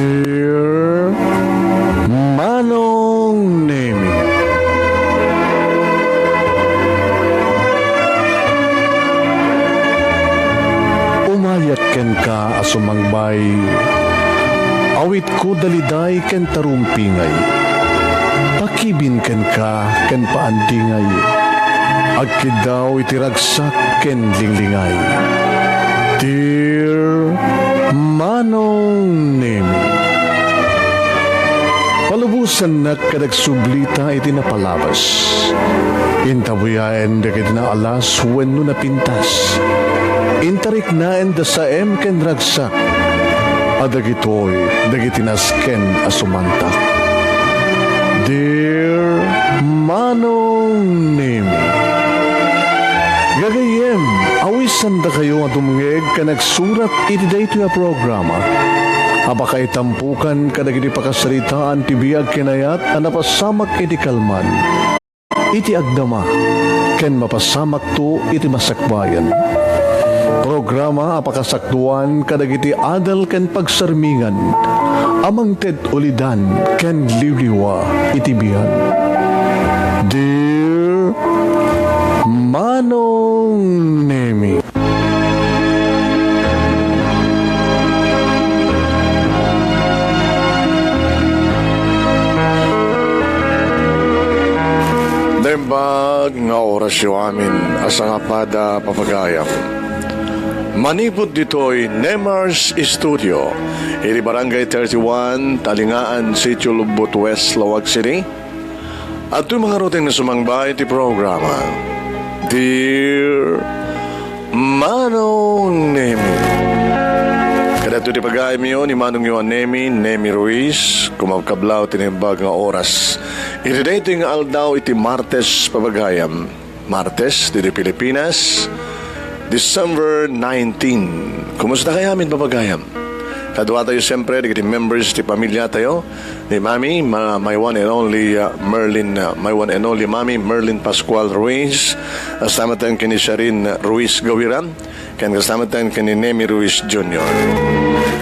Dear Manong Nemi, umayat ken ka asumangbay, awit ko daliday ken tarumpingay, pakibin ken ka ken paandingay, agkid daw itiragsak ken linglingay. Dear Manong Nemi, palubusan na kadagsublita iti napalabas. Intabuyaen da kiti na alas wenno na pintas. Intarik na da sa ken ragsak. Adagitoy dagiti nasken asumantak. Dear Manong Nemi, gagayem, awisan da kayo at umungeg ka nagsurat iti daytoy a programa. Abakay tampukan kadagiti pakasaritaan ti biag kinayat a napasamak iti kalman. Iti agdama, ken mapasamak to iti masakbayan. Programa apakasakduan kadagiti adal ken pagsarmingan. Amang ted ulidan ken liwliwa iti biag. Dear Manong Nemi, Dembag nga orasyo amin asa nga pada papagayam. Manipod ditoy Nemars Studio, iti Barangay 31, Talingaan, Sitio Lubot West, Lawag City. At ito mga ruteng na sumangbay iti programa. Dear Manong Nemi, kadato ti pagayam yun ni Manong Yohan Nemi Ruiz, kumagkablaw tinimbag nga oras. Iti dito nga aldaw iti Martes papagayam. Martes, dito Pilipinas, December 19. Kumusta kayo amin papagayam? Kadwa tayo siyempre, iti members, iti pamilya tayo, ni Mami, my one and only Mami, Merlin Pascual Ruiz, kasama tayo kini Sharin Ruiz Gawiran, kan kasama tayo kini Nemi Ruiz Jr.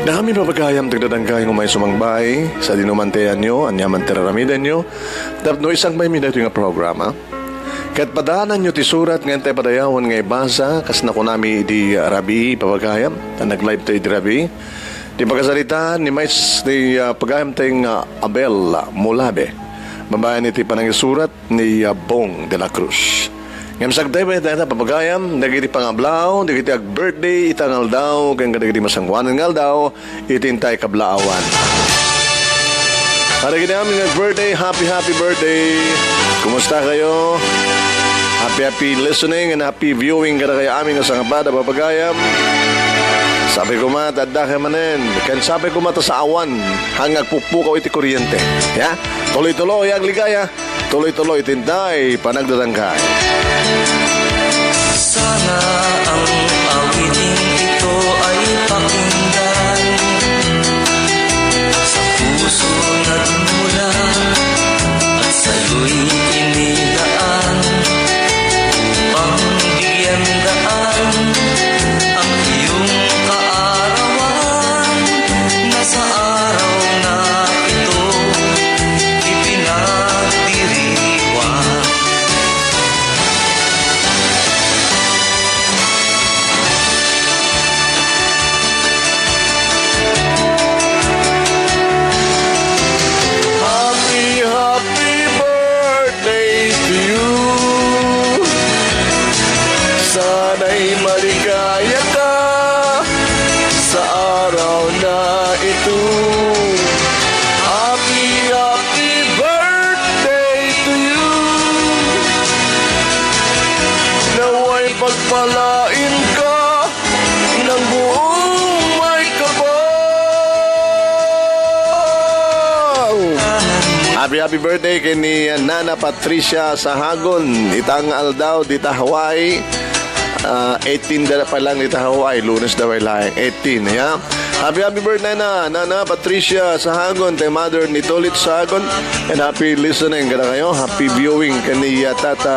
Na kami papagayam, tagdadanggay ng may sumangbay, sa dinumantayan nyo, anyaman teraramidan nyo, tapno isang may minato yung programa. Kahit padaanan nyo ti surat ngayon tayo padayawan ngay basa kas na kunami di Rabi papagayam na nag-live tayo di Rabi di pagkasalita ni mais di pagayam tayong Abel Mulabe babayan iti panangisurat ni Bong de la Cruz. Ngayon sagtay ba tayo papagayam nagiti pangablaw nagiti ag-birthday itangal daw kaya nagiti masangwanan ngal daw itintay kablaawan. Para gini aming birthday, happy birthday. Kumusta kayo? Happy listening and happy viewing kada kaya aming kasangapada papagayam. Sabi ko tadda kayo manen. Kan sabi ko sa awan hanggang pupukaw iti kuryente. Ya? Tuloy-tuloy ang ligaya. Tuloy-tuloy tintay panagdadangkay. Sana ang awiting ito ay pakinggan sa puso nagmula at sa'yo'y inilaan upang bigyan daan ang iyong kaarawan na sa araw na ito ipinagdiriwang. Sana'y maligaya ka sa araw na ito. Happy birthday to you. Nawa'y pagpalain ka ng buong may kapal. Happy birthday kay ni Nana Patricia Sahagon. Itang aldaw dita Hawaii. 18 dala pa lang dito Hawaii, Lunes daw ay laing 18, ya. Happy birthday na Nana Patricia Sahagon, tay mother ni Tolit Sahagon, and happy listening kada kayo, happy viewing kaniya Tata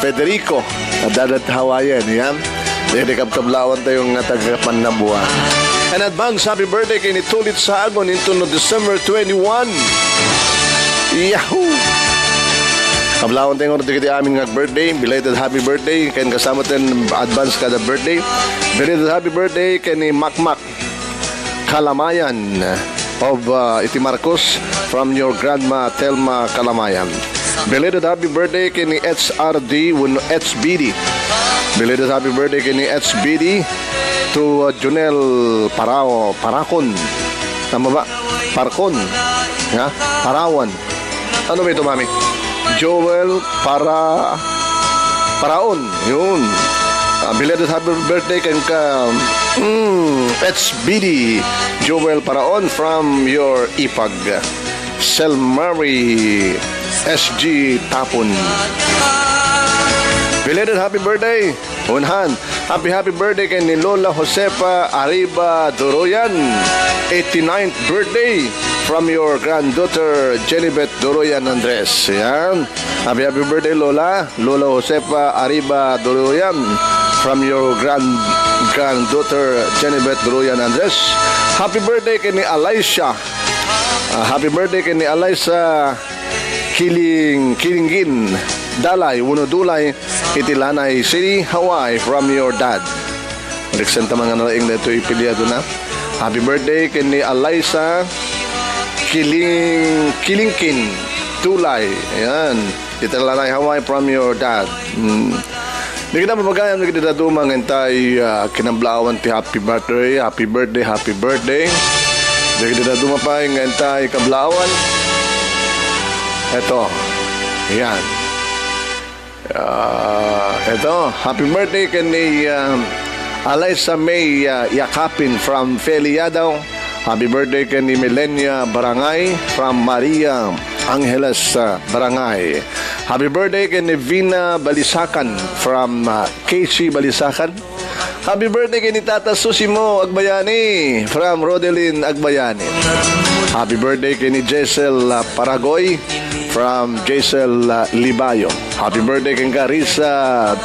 Federico dadat Hawaiian, ya. Dili kabkablawan tayong tagapan na buwan. An advance happy birthday kay ni Tulit Sagon into no December 21. Yahoo! Kablawan tayo ng tikiti aming birthday. Belated happy birthday. Kaya kasama tayo advance kada birthday. Belated happy birthday kay ni Makmak Kalamayan of Iti Marcos from your grandma Telma Kalamayan. Belated happy birthday kay ni HRD HBD. Belated happy birthday kay ni HBD to Junel Parakon. Tama ba? Parkon. Ha? Parawan. Ano ba ito, mami? Joel Paraon. Yun. Belated happy birthday kay ka HBD Joel Paraon from your ipag Selmari SG Tapon. Belated happy birthday Unhan. Happy birthday kay ni Lola Josefa Arriba Doroyan, 89th birthday from your granddaughter Jenibet Doroyan Andres. Yan. Happy birthday Lola Josefa Arriba Doroyan from your granddaughter Jenibet Doroyan Andres. Happy birthday kay ni Alaisha. Happy birthday kay ni Alaisa Kilingin Dalay Wunodulay Itilanay City, Hawaii from your dad. Reksenta mga nalaing na ito ipiliado na. Happy birthday kay ni Alaisa Kilingkin Tulay. Ayan. Itilanay Hawaii from your dad. Hindi kita mapagayan, hindi kita dumang entay kinablawan ti happy birthday. Hindi kita dumapay entay kablawan. Eto. Ayan. Ito, happy birthday kay ni Alaysa May Yakapin from Feliadaw. Happy birthday kay ni Milenia Barangay from Maria Angeles Barangay. Happy birthday kay ni Vina Balisakan from Casey Balisakan. Happy birthday kay ni Tata Susimo Agbayani from Rodelin Agbayani. Happy birthday kay ni Jessel Paragoy from Jessel Libayo. Happy birthday kay Carissa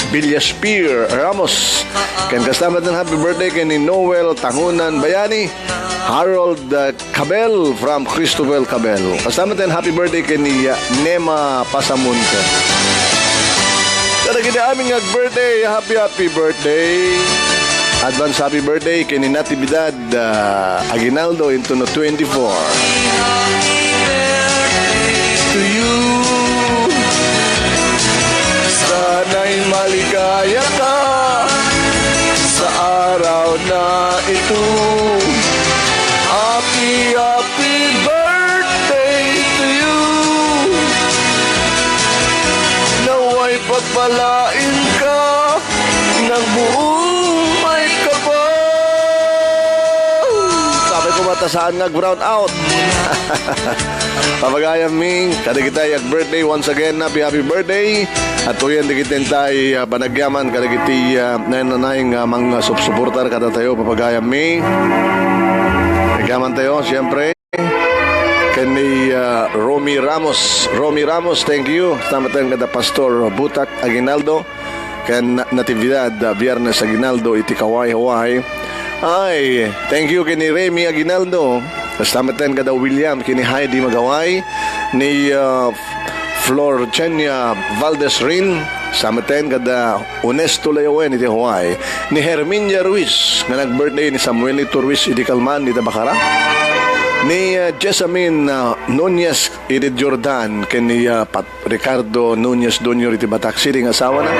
Villaspir Ramos. Kaya kasama din happy birthday kay ni Noel Tangunan Bayani. Harold Cabel from Cristobal Cabel. Kasama din happy birthday kay ni Nema Pasamunte. Kada kita aming birthday, happy birthday. Advance happy birthday kay ni Natividad Aguinaldo into no 24. To you, sana'y maligaya ka sa araw na ito. Happy birthday to you. Naway pagpalain ka ng buong may kapal. Sabi ko matasaan nga brown out. Papagayam Ming, kada kita yak birthday once again, happy birthday. At tuyan di kita tay banagyaman, kada kita nanay nga mga subsuportar kada tayo, papagayam Ming. Nagyaman tayo, siyempre. Kani Romy Ramos, thank you. Tama tayo kada Pastor Butak Aguinaldo. Kan Natividad Viernes Aguinaldo, iti Kaway, Hawaii. Ay, thank you kini Remy Aguinaldo. Kastamatan kada William kini Heidi Magaway ni Florcenia Valdez Rin. Samatan kada Onesto Layawen iti Hawaii ni Herminia Ruiz nga nag-birthday ni Samuelito Ruiz iti Calman iti Bacara. Ni Jessamine Nunez iti Jordan kini Ricardo Nunez Jr. iti Batak City nga asawa na.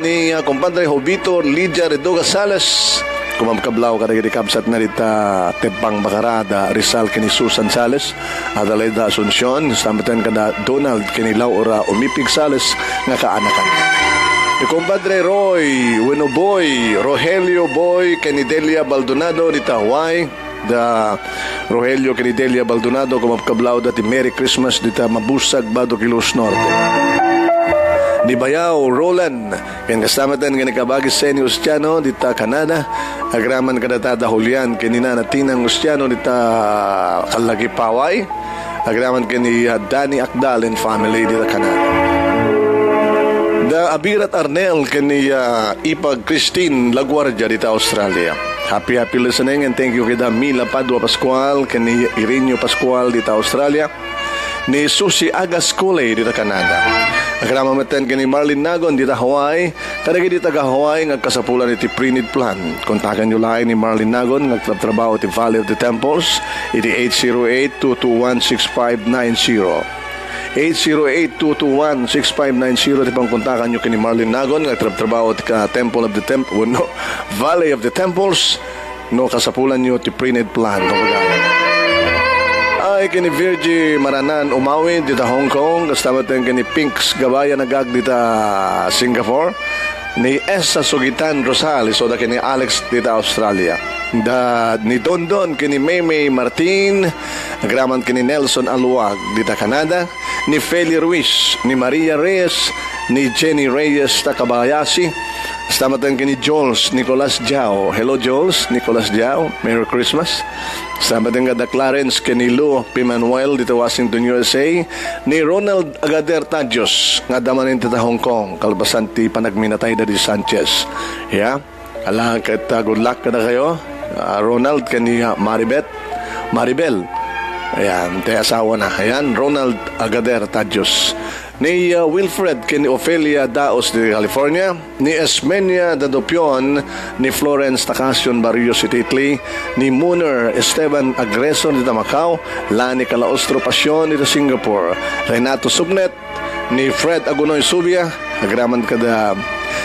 Ni kumpadre Jovito Lydia Redoga Salas kumamkablaw kada iti kabsat na dita Tepang Bacarada Rizal kini Susan Sales Adelaida Asuncion samatan kada Donald kini Laura Umipig Sales nga kaanakan. Ni kumpadre Roy Winoboy Rogelio Boy kini Delia Baldonado dita Hawaii. Da Rogelio kini Delia Baldonado kumamkablaw dati Merry Christmas dita Mabusag Bado Kilos Norte. Ni Bayaw Roland ken kastamatan nga nikabagi Seni Ustiano dita Canada. Agraman kadatada Julian kinina natinang Ustiano dita Kalagi Paway. Agraman kini Danny Akdal and family dita Canada. Da Abirat Arnel kani Ipag Christine Laguardia dita Australia. Happy listening and thank you kay Mila Padua Pascual kani Irinio Pascual dita Australia. Ni Susi Agas Cole dita Canada. Agrama maten kani Marlene Nagon dita Hawaii. Kadagi dita ga Hawaii ngagkasapulan iti Prinid Plan. Kontakan nyo lain ni Marlene Nagon ngagtrabaho iti Valley of the Temples iti 808-221-6590. 808-221-6590 iti pangkontakan nyo kini Marlene Nagon ngagtrabaho iti ka Temple of the Valley of the Temples no kasapulan nyo iti Prinid Plan. Ay kini Virgie Maranan Umawi dita Hong Kong, kastamat kini Pinks Gabaya nagag dita Singapore, ni Esa Sugitan Rosales o da kini Alex dita Australia. Ni Dondon kini Maymay Martin, agraman kini Nelson Aluag dita Canada, ni Feli Ruiz, ni Maria Reyes, ni Jenny Reyes Takabayasi. Stamatan kini Jules Nicolas Jao. Hello Jules Nicolas Jao, Merry Christmas. Stamatan kada Clarence kini Lou Pimanuel dito Washington, USA. Ni Ronald Agader Tadjos nga damanin dito Hong Kong, kalbasan ti panagminatay da di Sanchez. Yeah. Ala kat good luck kada kayo. Ronald kani Maribel. Ayan, te asawa na. Ayan, Ronald Agader Tadjos. Ni Wilfred kini Ofelia Daos de California, ni Esmenia Dadopion, ni Florence Tacasion Barrios City, Italy, ni Muner Esteban Agreso de Macau, Lani Calaostro Pasyon de Singapore, Renato Subnet, ni Fred Agunoy Subia, agraman kada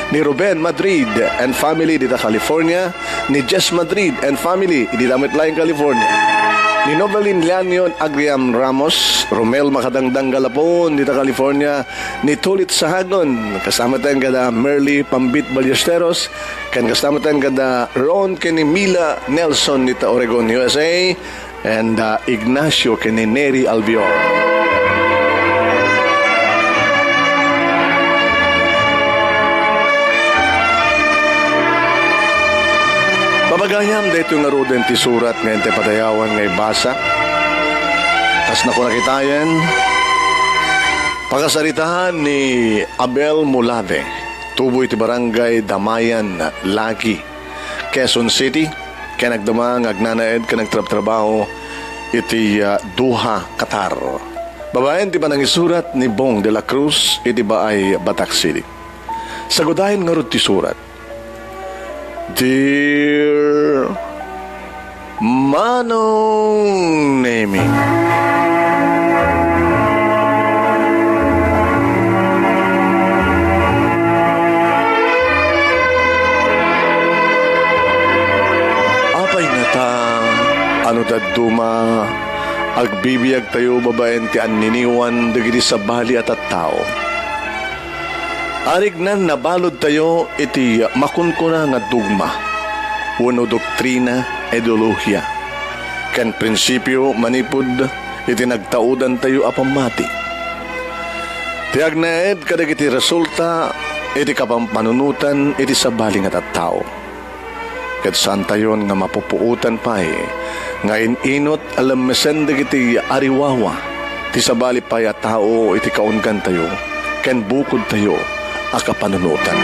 ni Ruben Madrid and family dita California, ni Jess Madrid and family dita Mitlaing California. Ni Novelin Leanion Agriam Ramos, Romel Makadangdang Galapon dita California, ni Tulit Sahagon, kasama tayo kada Merly Pambit Ballesteros, kan kasama tayo kada Ron kini Mila Nelson dita Oregon, USA, and Ignacio kini Neri Albior. Babagayam dito nga roden ti surat ngayon ti padayawan ngay basa. Tas na ko nakitayan pagkasaritahan ni Abel Mulave, tuboy ti barangay Damayan, Lagi, Quezon City, kaya nagdamang agnanaed ka nagtrabaho iti Doha, Qatar. Babayan ti panang isurat ni Bong de la Cruz iti ba ay Batak City. Sagudahin nga rod ti surat. Dear Manong Nemi, apay nga ta ano daduma agbibiyag tayo babaen ti anniniwan dagiti sa bali at tao. Arignan nabalod tayo iti makunkuna nga dugma, wano doktrina, ideolohiya. Kan prinsipyo manipod iti nagtaudan tayo apamati. Tiag naed kadag iti resulta iti kapampanunutan iti sabaling at tao. Kat saan tayon nga mapupuutan pa'y nga inot alam mesendag iti ariwawa ti sabali pa'y at tao iti kaungan tayo ken bukod tayo akapanunutan.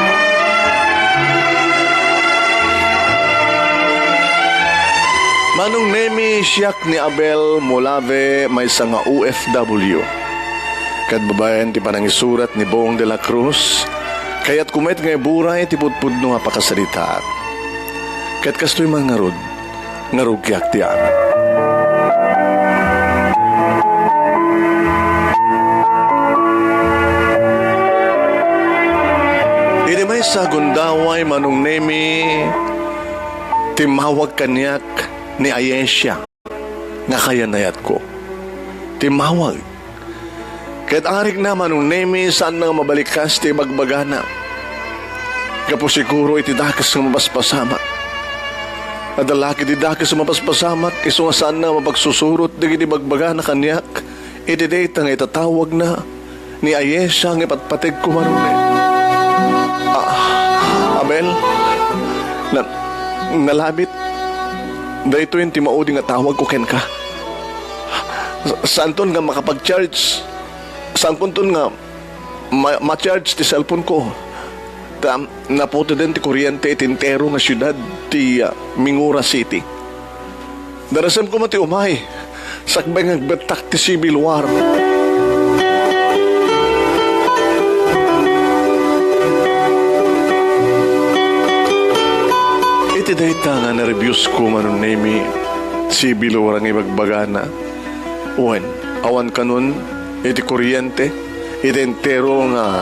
Manong Nemi siyak ni Abel Mulave may nga OFW. Kat babayan ti panangisurat ni Bong de la Cruz, kaya't kumet ngay buray ti pudpudno nga pakasalita. Kat kastoy mga ngarugyak ti amin. May sa gundaway Manong Nemi timawag kanyak ni Ayesya nga kayanayat ko. Timawag. Kahit arik na Manong Nemi saan nga mabalikas ti bagbagana. Kapo siguro iti dakas nga mapaspasamak. Adalaki ti dakas nga mapaspasamak iso nga saan na mapagsusurot di bagbagana kanyak. Iti data nga itatawag na ni Ayesya nga ipatpatig ko Manong Nemi. Abel, nalabit. Dahito yung timaudi nga tawag ko ken ka. Saan ton nga makapag-charge? Saan ton nga ma-charge ti cellphone ko? naputo din ti kuryente itintero nga syudad ti Mingura City. Darasam ko mati umay, sakbay nga betak ti Civil War. Iti dayta nga na-reviews ko manon nemi Civil War ang ibagbagana. Uwan, awan kanon, iti kuryente, iti entero nga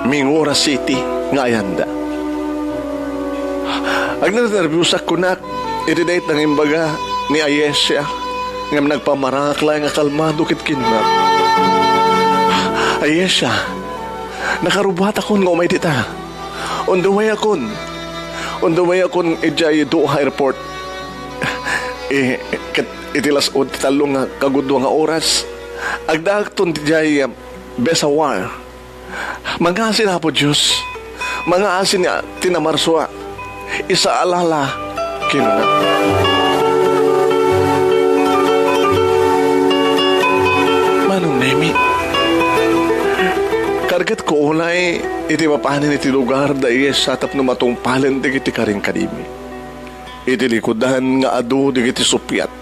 Mingura City nga ayanda. Ang na-reviews ako na, iti dayta nga imbaga ni Ayesha, nga nagpamarakla nga kalmado kit kinap. Ayesha, nakarubat akon nga umay dita. On the way akon ijay Doha Airport. Itilas o talong nga kagudwa nga oras. Agdaakton ijay Besawar. Mga asin na po Diyos. Mga asin nga tinamarswa. Isa alala kinuna. Manong Nemi, kargat ko unay iti mapanin iti lugar da iyes satap no matungpalan di iti karing kadimi. Iti likudan nga adu di iti supyat.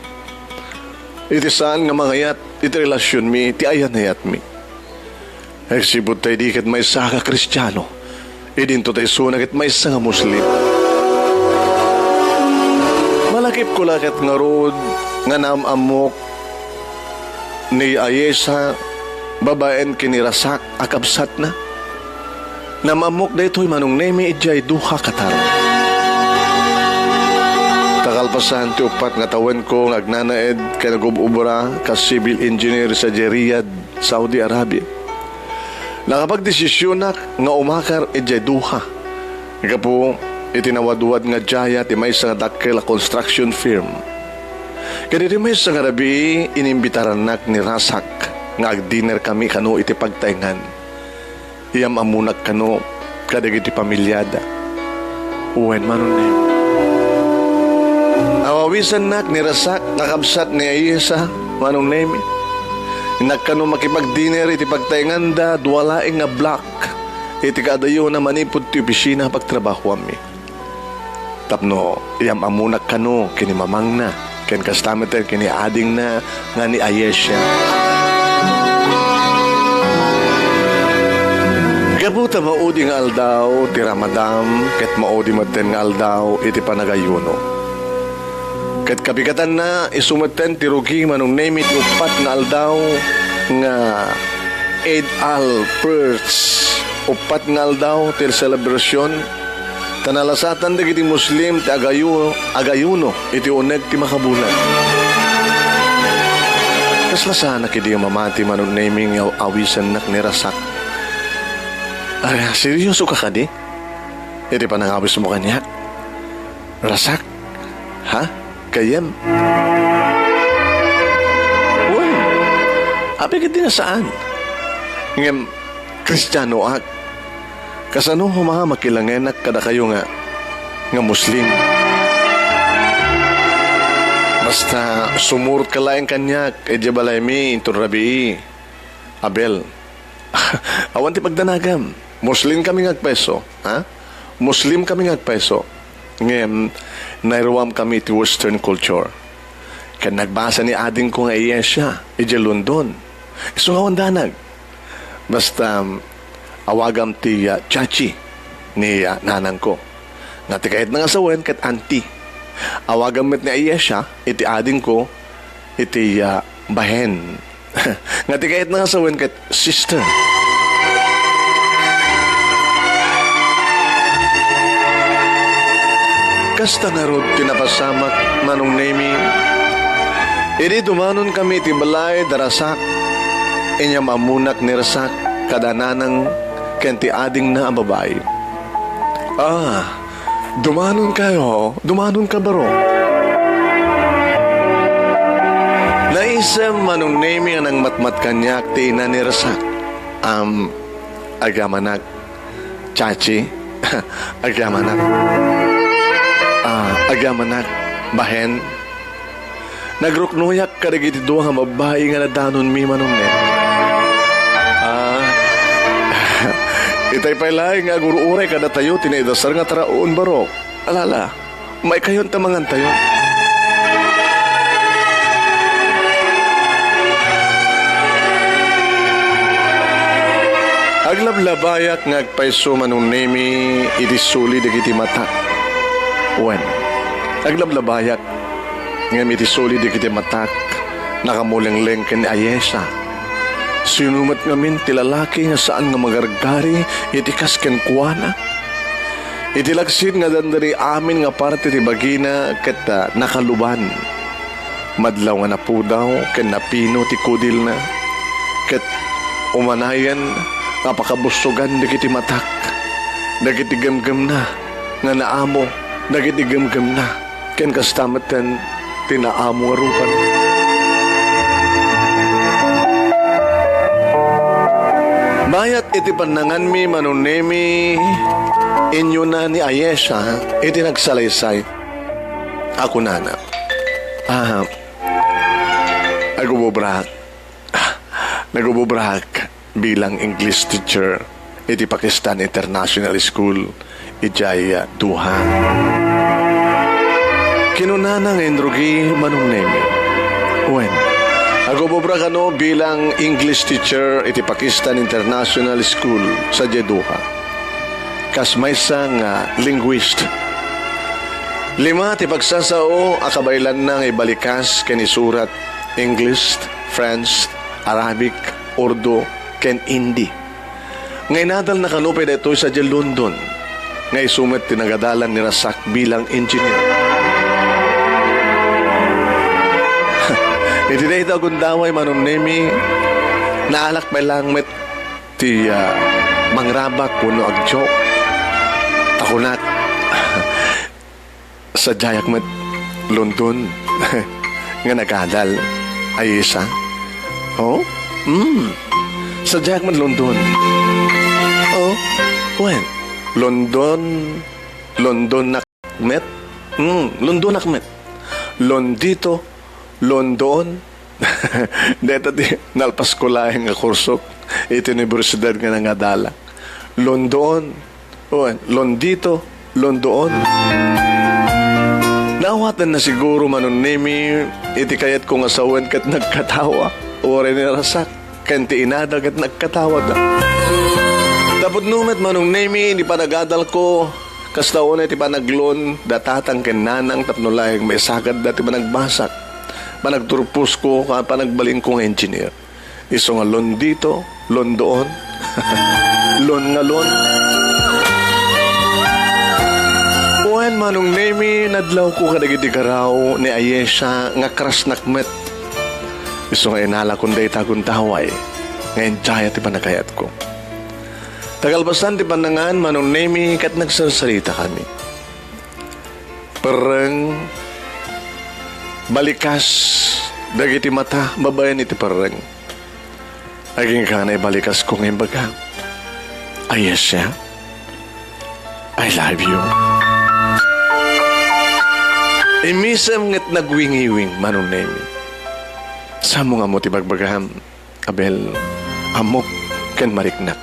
Iti saan nga mangayat iti relasyon mi iti ayanayat mi. Eksibot tayo di kat may saka kristyano. Idinto tayo sunag at may nga muslim. Malakip ko lakat nga rod nga namamok ni Ayesa babaen kinirasak akabsat na. Namamok da ito'y manong nemi ijay Duha Qatar. Takalpasan ti upat nga tawen ko agnanaed kay nagububra ka civil engineer sa Riyadh, Saudi Arabia. Nakapagdesisyonak nga umakar ijay Duha. Ika po itinawadwad nga jaya ti may sa dakkel construction firm. Kaya di may sa ngarabi inimbitaran nak ni Rasak nga ag-dinner kami kano iti pagtaingan. Iyam amunak kano kadag iti pamilyada. Uwen manon na awawisan nak ni Rasak nakabsat ni Ayesa manong nemi. Nakano makipag-dinner iti pagtaingan da duwalaing nga block iti kadayo na manipod ti opisina pagtrabaho ami. Tapno iyam amunak kano kini mamang na ken kastameten kini ading na nga ni Ayesha. Gabuta maudi nga aldaw ti Ramadan ket maudi maten nga aldaw iti panagayuno. Ket kabikatan na isumeten ti rugi manong name it upat nga aldaw nga Eid al-First. Upat nga aldaw ti selebrasyon tanalasatan dagiti Muslim ti agayuno iti uneg ti makabulan. Kaslasana kidi mamati manong naming awisan nak ni Rasak. Ay, seryoso ka kadi? Iti panangawis mo kanya. Rasak? Ha? Kayem? Uy, abi kadi na saan? Ngem, Kristiyano ak. Kasano humaha makilangenak kada kayo nga Muslim. Basta sumurot ka laing kanyak edya balay mi intur rabi Abel. Awan ti pagdanagam. Muslim kami ngagpeso, ha? Muslim kami ngagpeso. Ngem nairuam kami ti Western culture. Kan nagbasa ni ading ko nga Ayesha edya London. Isungawan danag. Basta awagam ti chachi ni nanang ko. Nga ti kahit nga sawen kat auntie. Awagam met ni Ayesha iti ading ko iti bahen. Nga ti kahit nga sawen kat sister. Kasta nga rod tinapasamak manong nemi. Iti dumanon kami ti balay darasak. Inyam amunak ni Rasak kadananang ken ti ading na ang babae. Dumanon kayo. Dumanon ka baro. Naisam manong nemi anang matmat kanyak ti ina ni Rasak. Agamanak. Chachi. Agamanak. Agamanak. Bahen. Nagruknuyak karigiti doang nga babae nga nadanon mi manong nemi. Itay pa'y laing nga guruuray kada tayo tinaidasar nga taraon barok. Alala, may kayon tamangan tayo. Aglablabayak nga agpaiso manong nemi iti suli digiti mata. Wen, aglablabayak nga iti suli digiti matak nakamulengleng ken Ayesa. Sinumat ngamin ti lalaki nga saan nga magargari iti kasken kuana. Iti laksid nga dandari amin nga parte ti bagina ket nakaluban. Madlaw nga napudaw ken napino ti kudil na. Ket umanayan napakabustugan dagiti matak. Dagiti gamgam na nga naamo. Dagiti gamgam na ken kastamatan tinaamo nga rupan. Mayat iti panangan mi manunemi inyo na ni Ayesha iti nagsalaysay. Ako nana. Nagububrak bilang English teacher iti Pakistan International School ijaya Duha. Kinunana ng Endrugi manunemi. When? Agububra kano bilang English teacher iti Pakistan International School sa Jedduha. Kasmaysa nga linguist. 5 ti pagsasao akabaylan na nga ibalikas ken isurat English, French, Arabic, Urdu, ken Hindi. Ngay nadal na kanupay dito sa London. Ngay sumet tinagadalan ni Rasak bilang engineer. Iti na ito gundaway manunemi naalak pa lang met ti mangrabak kuno agjo. Takunat sa jayak met London nga nagadal ay isa. Oh? Sa jayak met London. Oh? When? London nakmet? London nakmet. Londito London. Dito di nalpas ko lang nga kurso. Ito universidad nga nangadala. London. Londito. London. Nawatan na siguro manunemi iti kayat kong asawan kat nagkatawa. Ore ni Rasak. Kanti inadag at nagkatawa da. Tapos numet manunemi di pa nagadal ko. Kastaon iti pa naglon datatang ken nanang tapno laing may sagad dati pa nagbasak. Panagturpos ko, panagbaling kong engineer. Iso nga lon dito, lon doon. Lon nga lon. Uwan manong nemi, nadlaw ko kadagiti karaw ni Ayesha nga kras nakmet. Iso nga inala kong day tagong taway. Ngayon jaya ti panagayat ko. Tagalbasan ti panangan manong nemi kat nagsasalita kami. Parang balikas dagiti mata babayan iti pareng. Aging kanay balikas ko ngayon baga. Ayesha, I love you. Imisam ngat nagwingiwing manunemi. Samo nga mo ti bagbagaham. Abel, amok ken mariknak.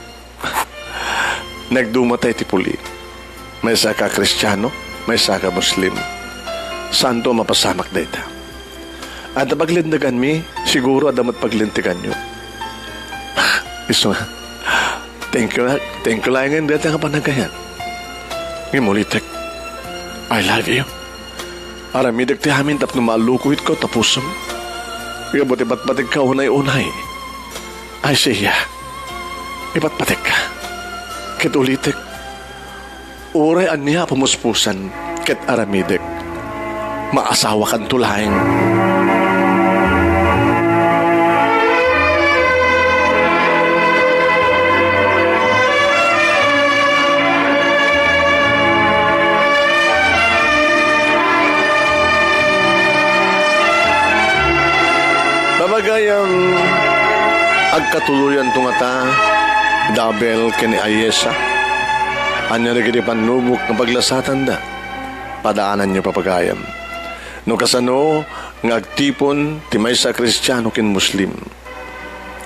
Nagdumatay ti puli. May saka Kristiyano, may saka Muslim. Santo mapasamak dayta. At paglindagan mi, siguro adamat paglintigan nyo. Iso nga. Thank you lang nga dati nga panagayan. Ngimulitek. I love you. Aramidag ti amin tapno malukuit ko tapos mo. Iba't ibat-batig ka unay-unay. Ay siya. Ibat-batig ka. Ket ulitek. Uray aniya pumuspusan ket aramidag. Maasawa kan tulaing. Babagayang agkatuluyan tungata dabel kini Ayesa. Anya nagiti panubok ng paglasatan da. Padaanan niyo papagayam. No kasano nga agtipon ti maysa Kristiyano ken Muslim.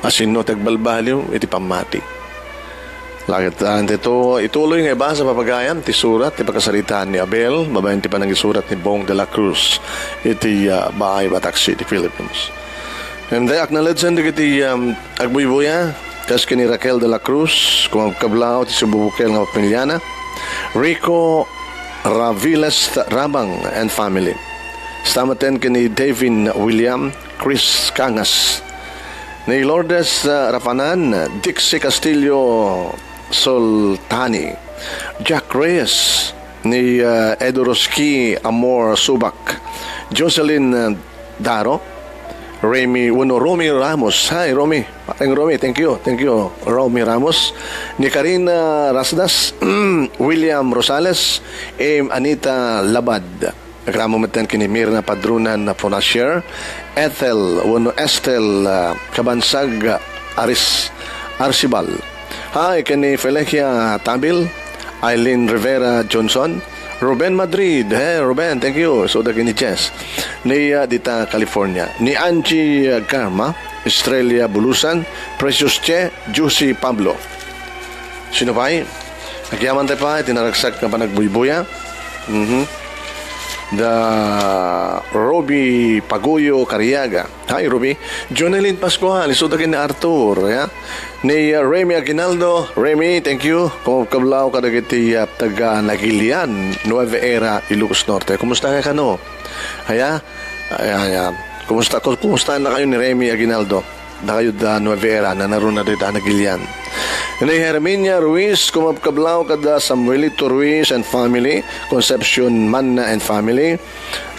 Asino tagbalbaliw iti pamati. Langit ito ituloy nga iba sa papagayan ti surat ti pagkasalitaan ni Abel babayan ti panang isurat ni Bong de la Cruz iti Baay Batak City, Philippines. And I acknowledge and iti agbuybuya kas kini Raquel de la Cruz kung kablaw ti sububukel nga pamilyana Rico Raviles Rabang and family. Stamaten kini Davin William Chris Cangas ni Lourdes Rafanan Dixie Castillo Soltani, Jack Reyes, ni Edoroski Amor Subak, Jocelyn Daro, Romy Ramos. Hi, Romy. Parang Romy, thank you. Thank you, Romy Ramos. Ni Karina Rasdas, William Rosales, Anita Labad. Nagramo matan kini Mirna Padrunan na Fonasher, Estel Kabansag Arsibal. Hi, kani Felecia Tabil, Eileen Rivera Johnson, Ruben Madrid. Hey, Ruben, thank you. So, kini Jess. Ni Dita, California. Ni Angie Garma, Estrella Bulusan, Precious Che, Juicy Pablo. Sino pa ay? Nagyaman tayo pa, tinaragsak na pa nagbuybuya. Roby Paguyo Cariaga. Hi, Roby. Jonelyn Pascual, isudakin ni Arthur. Yeah? Ni Remy Aguinaldo. Remy, thank you. Kung kablaw ka nagiti taga Nagilian, Nueva Era, Ilocos Norte. Kumusta ka no? Haya? Kumusta na kayo ni Remy Aguinaldo? Na kayo da Nueva Era, na naroon na dito Nagilian. Ni Herminia Ruiz, kumabkablaw kada Samuelito Ruiz and family, Concepcion Manna and family,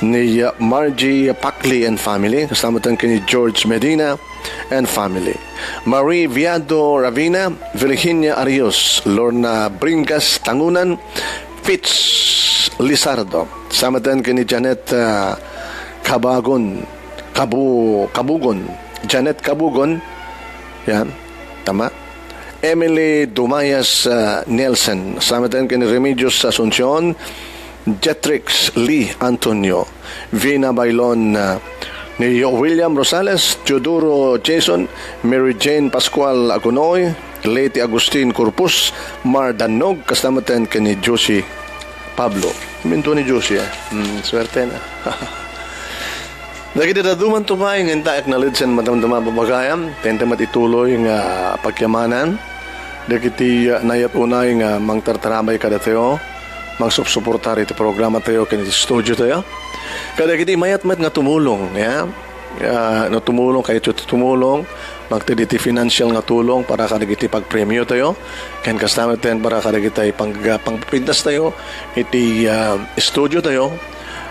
ni Margie Pacli and family, kasamatan kini George Medina and family, Marie Viado Ravina, Virginia Arios, Lorna Bringas Tangunan, Fitz Lizardo, samatan kini Janet Kabugon, Janet Kabugon, yan, tama? Emily Dumayas Nelson, samatan kini Remedios Asuncion, Jetrix Lee Antonio, Vina Bailon, ni William Rosales, Teodoro Jason, Mary Jane Pascual Agunoy, Leti Agustin Corpus, Mar Danog, kasamatan kini Josie Pablo. Minto ni Josie, swerte na. Dagiti daduman tumay ngenta acknowledge and matamdama babagayam, tente matituloy nga pagyamanan. Dagiti nayat unay nga mangtartaramay kada tayo, magsupsuportar iti programa tayo kaniti studio tayo. Kada kiti mayat-mayat nga tumulong, ya. No tumulong kayo tumulong, magtiditi financial nga tulong para kada kiti pagpremyo tayo. Ken kasama ten para kada kiti pangpintas tayo iti studio tayo.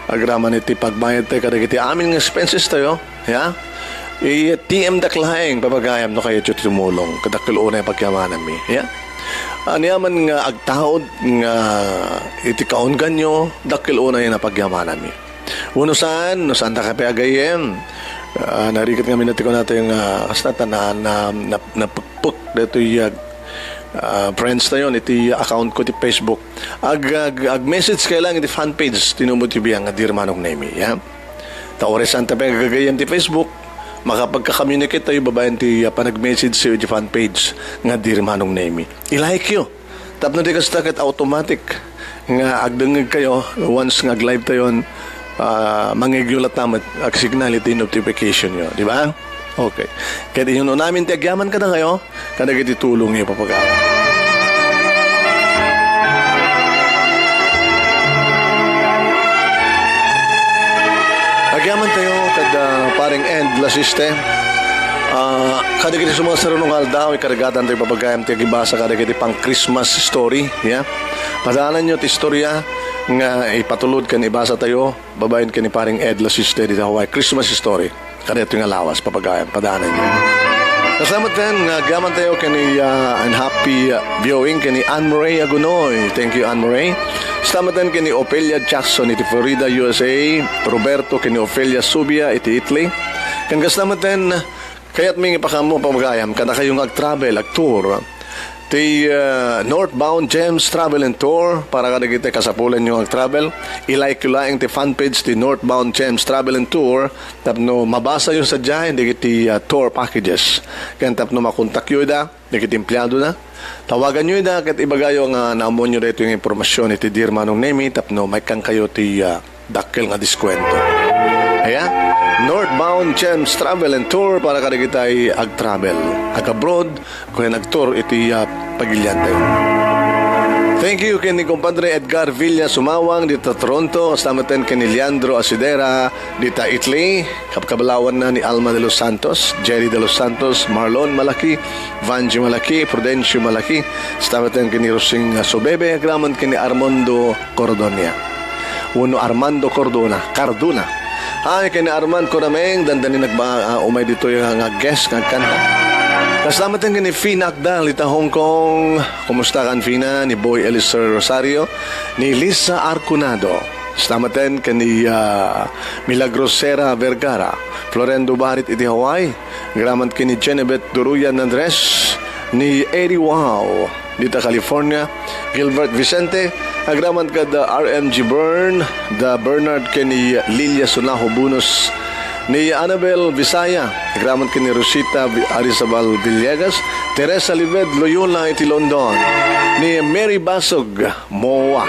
Agraman iti pagbayad tayo kada kiti amin nga expenses tayo, ya. TM daklaeng papagayam no kayo tumulong kadakil una yung pagkamanan mi, ya. Aniyaman nga agtaod nga iti kaon ganyo dakil una yung napagyamanan mi. Uno saan ta kape agayem. Narikit nga minati ko natin yung kastata na pagpuk dito yung friends na yun, iti account ko ti Facebook. Ag-message kayo lang iti fan page tinumutibiyang nga dirmanong nemi, ya. Taoresan tabi agagayem ti Facebook, makapagka-communicate tayo babayan ti panag-message sa iti fan page nga dirmanong nemi. I-like yun. Tapos na di kastakit automatic nga agdengag kayo once nga live tayo mangigulat naman ang signal iti notification nyo. Di ba? Okay. Kaya yun namin tiagyaman ka na kayo kada iti tulong nyo papagawa. Agyaman tayo kada paring end lasiste. Kada kiti sumasarunong aldaw ikaragatan tayo papagayam tayo gibasa kada kiti pang Christmas story, yeah? Padaanan nyo ti istorya nga ipatulod kan ibasa tayo babayin ka ni paring Ed Lasiste dito Hawaii Christmas story kada ito nga lawas papagayam padaanan nyo. Kasama din nga gaman tayo kani and happy viewing kani Anne-Marie Agunoy. Thank you Anne-Marie. Kasama din kani Opelia Jackson iti Florida, USA. Roberto kani Ofelia Subia iti Italy. Kan kasama din kaya't may ipakamo pamagayam kada kayong ag-travel, ag-tour. ti Northbound Gems Travel and Tour para kada kita kasapulan nyo ang travel. I-like ko lang ti fanpage ti Northbound Gems Travel and Tour tapno mabasa yun sa dyan di kiti tour packages. Kaya tapno makontak yun da di kiti empleyado na. Tawagan nyo da kat ibagayo nga naamon nyo rito yung impormasyon iti Dear Manong Nemi tapno may kang kayo ti dakkel nga diskwento. Kaya, Northbound Gems Travel and Tour para kada kita ay ag-travel. Ag-abroad, kaya nag-tour iti Pagilian tayo. Thank you kini kumpadre Edgar Villa Sumawang dito Toronto. Kasamaten kini Leandro Asidera dito Italy. Kapkabalawan na ni Alma de los Santos, Jerry de los Santos, Marlon Malaki, Vanji Malaki, Prudencio Malaki. Kasamaten kini Rosing Sobebe. Agraman kini Armando Cordonia. Uno Armando Carduna. Ay, kini Armand Corameng, dandani umay dito yung guest, kanta. Kasama tayo ni Fina Akdal, ita Hong Kong. Kumusta kan Fina? Ni Boy Eliser Rosario, ni Lisa Arcunado. Kasama tayo ni Milagrosera Vergara, Florendo Barit, iti Hawaii. Graman kini Genevieve Duruyan Andres, ni Eddie Wow, dito California. Gilbert Vicente, agraman ka the RMG Bern, the Bernard kini Lilia Sunaho Bunus, ni Annabel Visaya, agraman kini Rosita Arizabal Villegas, Teresa Lived Loyola iti London, ni Mary Basog Moa,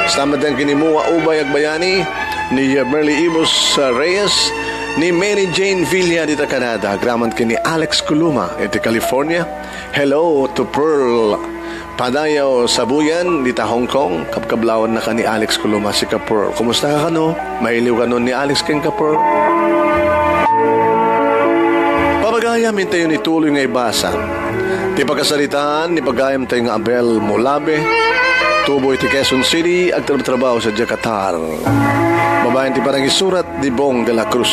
sama din kini Moa Ubay Agbayani, ni Merly Ibos Reyes, ni Mary Jane Villa dito Canada, agraman kini Alex Kuluma iti California. Hello to Pearl Padayaw Sabuyan, dita Hong Kong. Kapkablawan na ka ni Alex Kuluma si Kapur. Kumusta ka no? Mailiw ka nun ni Alex King Kapur. Papagayam tayo ni tuloy nga ibasa. Di pagkasalitaan, ni pagayam tayo nga Abel Mulabe. Tubo iti Quezon City, agtrabaho sa Jakarta. Babayan ti parang isurat di Bong de la Cruz.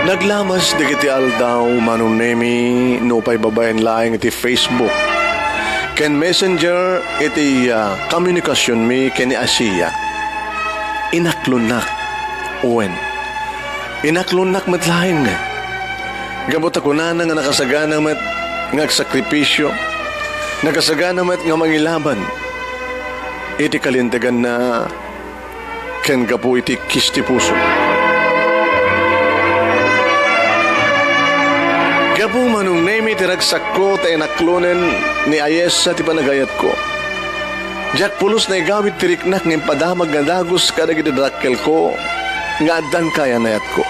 Naglamas di kiti aldaw Manong Nemi no pay babayan laing iti Facebook. Ken Messenger iti komunikasyon mi ken ni Asia. Inaklunak uwen. Inaklunak matlaing nga. Gabot ako na nga nakasagana met ngagsakripisyo. Nakasagana met nga mangilaban. Iti kalintagan na ken gapu iti kisti puso. Gabu Manong Nemi tiragsak ko tayo naklunen ni Ayesa ti panagayat ko. Jack pulos na igawit tiriknak ng padamag na dagos kada gidadakkel ko nga adan kaya nayat ko.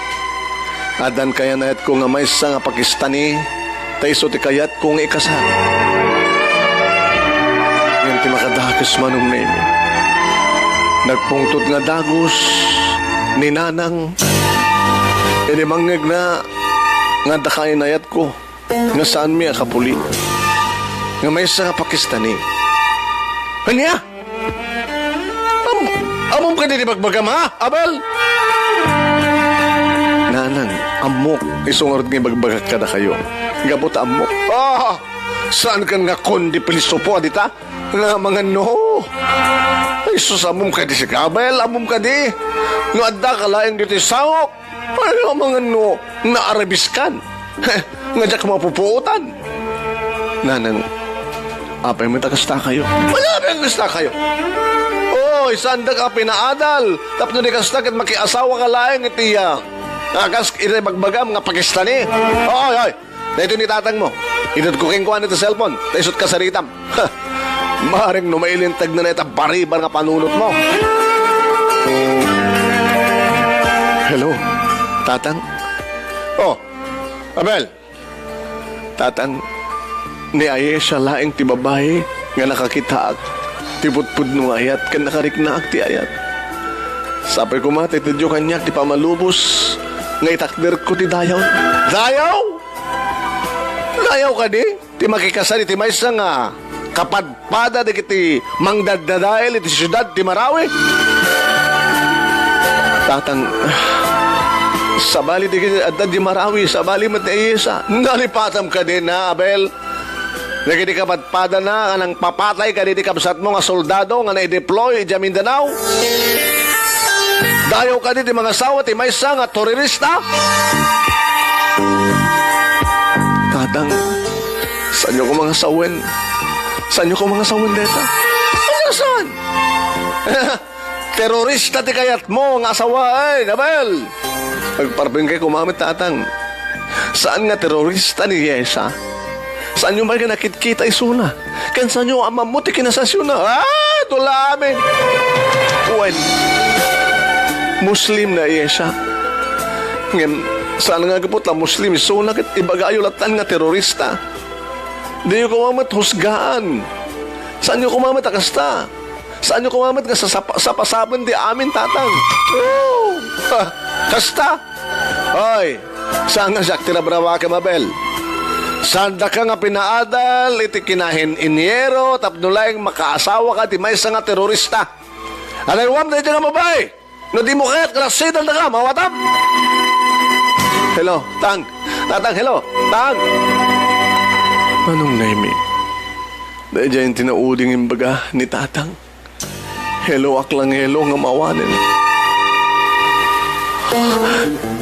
Adan kaya nayat ko nga may nga Pakistani tayo so ti kayat ko nga ikasal. Yan ti makadakis Manong Nemi. Nagpungtot nga dagos ni Nanang inimangag na nga dakay nayat ko nga saan mi akapuli nga may sa Pakistani. Kanya? Amom ka din magbagam ha, Abel? Nanang, amok isungorot nga magbagak ka na kayo. Gabot amok. Saan kan nga kondi pilisopo adita? Nga mga no. Ay sus, amom ka di si Abel, amom ka di. Nga adda ka laing dito sawok. Ano mga no, naarabiskan. Nga dyan ka mapupuutan. Nanang, apay mo takasta kayo. Wala apay takasta kayo. Oy, sanda ka pinaadal. Tapno di kasta kat makiasawa ka laing itiya. Nakas magbagam nga Pakistani. Oy. Dito ni tatang mo. Inudkuking ko nito cellphone. Taisot ka sa ritam. Maring numailintag na neta baribar nga panunot mo. Hello, tatang? Abel. Tatang, ni Ayesha laing ti babae nga nakakitaak. Ti putpud nung ayat kan nakariknaak ti ayat. Sapay ko mati ti diyo kanyak ti pamalubos nga itakder ko ti dayaw. Dayaw? Dayaw ka di? Ti makikasari ti maysa nga kapadpada di kiti mangdadadail iti syudad ti Marawi. Tatang, sabali di adad di Marawi, sabali mat ni Ayesa. Nalipatam ka din na, Abel. Nagidi ka patpada na nga nang papatay ka di kabsat mo nga soldado nga na-deploy di Mindanao. Dayo ka di mga asawa ti maysa nga terorista. Tatang, saan nyo ko mga sawin? Saan nyo ko mga sawin deta? Ano saan? Terorista ti kayat mo nga asawa ay, Nabel. Pagparbing kay kumamit tatang. Saan nga terorista ni Yesa? Saan nyo ba ka nakit-kita isuna? Kan saan nyo ang mamuti kinasasyon na? Tulamin. Well, Muslim na Yesa. Ngayon, saan nga kapot la Muslim isuna kit ibagayo latan nga terorista? Di nyo kumamit husgaan. Saan nyo kumamit akasta? Saan nyo kumamit nga sa pasaban di amin tatang? Kasta? Hoy, saan nga siya tirabrawa ka, Mabel? Sanda ka nga pinaadal, iti kinahin inyero, tapnulayang makaasawa ka, ti may nga terorista. Alaywam na iti nga mabay, no di mo kaya't kalasidan na ka, mawatap. Hello, Tang. Tatang, hello, Tang. Anong naimi? Dahil dyan tinauding imbaga ni Tatang. Hello, aklang hello nga mawanin.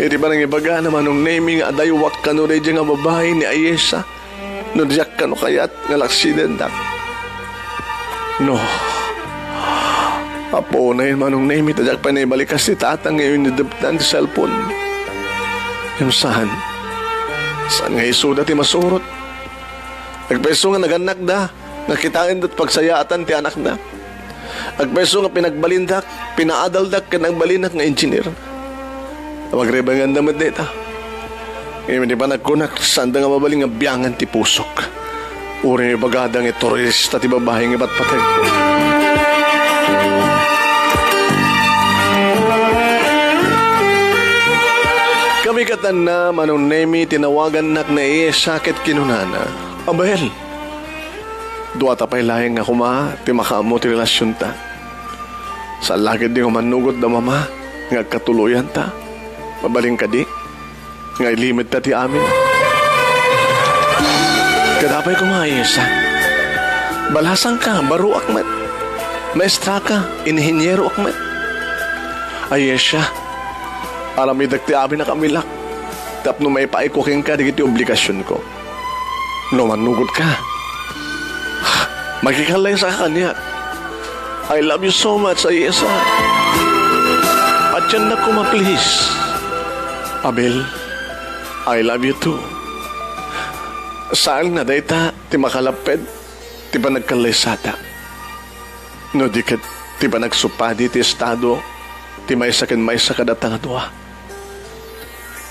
Iti ba nang ibaga naman nung naming adayuwak ka no redya nga babae ni Ayesa no diyak ka no kayat nga laksidendak. No. Apo na yun manong name itadyak pa na ibalikas si tatang ngayon nidabtan sa cellphone. Yung saan? Saan nga isuda ti masurot? Agpeso nga naganak da, nakitain dat pagsayaatan ti anak da. Agpeso nga pinagbalindak, pinaadaldak ka nagbalinak nga engineer. Magrebangan naman dita. Ngayon di pa nagkunak, saan da nga mabaling nga biyangan ti pusok. Uri bagadang terorista ti babae nga patpatay. Kami katan na manong nemi tinawagan nak na sakit kinunana. Abel, duwa tapay lahing nga kuma, ti makaamo ti relasyon ta. Sa lagid di manugot da mama, nga katuluyan ta. Mabaling ka di, nga ilimit ta ti amin. Kadapay kumayesa. Balasang ka, baro akmet. Maestra ka, inhinyero akmet. Ayesya, alamidag ti amin na kamilak. Tapno may paikuking ka, di kiti obligasyon ko. No manugod ka. Magkikalay sa kanya. I love you so much, Ayesa. At yan na kuma, please. Abel, I love you too. Saan na dayta, ti makalaped, ti ba nagkalaysata? No, di ka, ti ba nagsupadi ti estado, ti may sakin may sakadatang adwa.